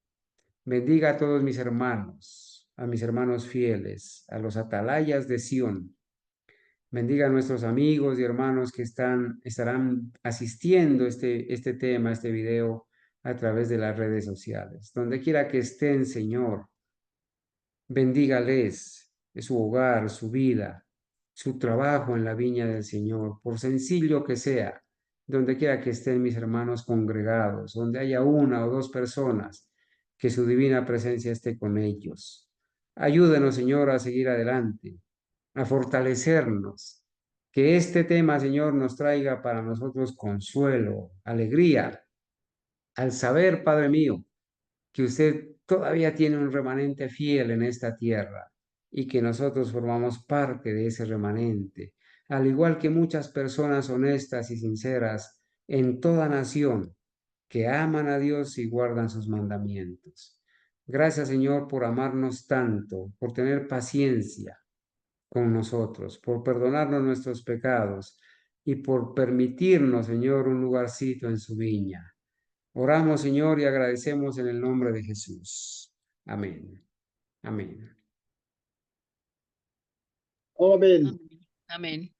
Bendiga a todos mis hermanos, a mis hermanos fieles, a los atalayas de Sión. Bendiga a nuestros amigos y hermanos que estarán asistiendo este tema, este video, a través de las redes sociales. Donde quiera que estén, Señor, bendígales su hogar, su vida, su trabajo en la viña del Señor, por sencillo que sea, donde quiera que estén mis hermanos congregados, donde haya una o dos personas, que su divina presencia esté con ellos. Ayúdenos, Señor, a seguir adelante, a fortalecernos, que este tema, Señor, nos traiga para nosotros consuelo, alegría, al saber, Padre mío, que usted todavía tiene un remanente fiel en esta tierra y que nosotros formamos parte de ese remanente, al igual que muchas personas honestas y sinceras en toda nación que aman a Dios y guardan sus mandamientos. Gracias, Señor, por amarnos tanto, por tener paciencia con nosotros, por perdonarnos nuestros pecados y por permitirnos, Señor, un lugarcito en su viña. Oramos, Señor, y agradecemos en el nombre de Jesús. Amén. Amén. Amén. Amén. Amén.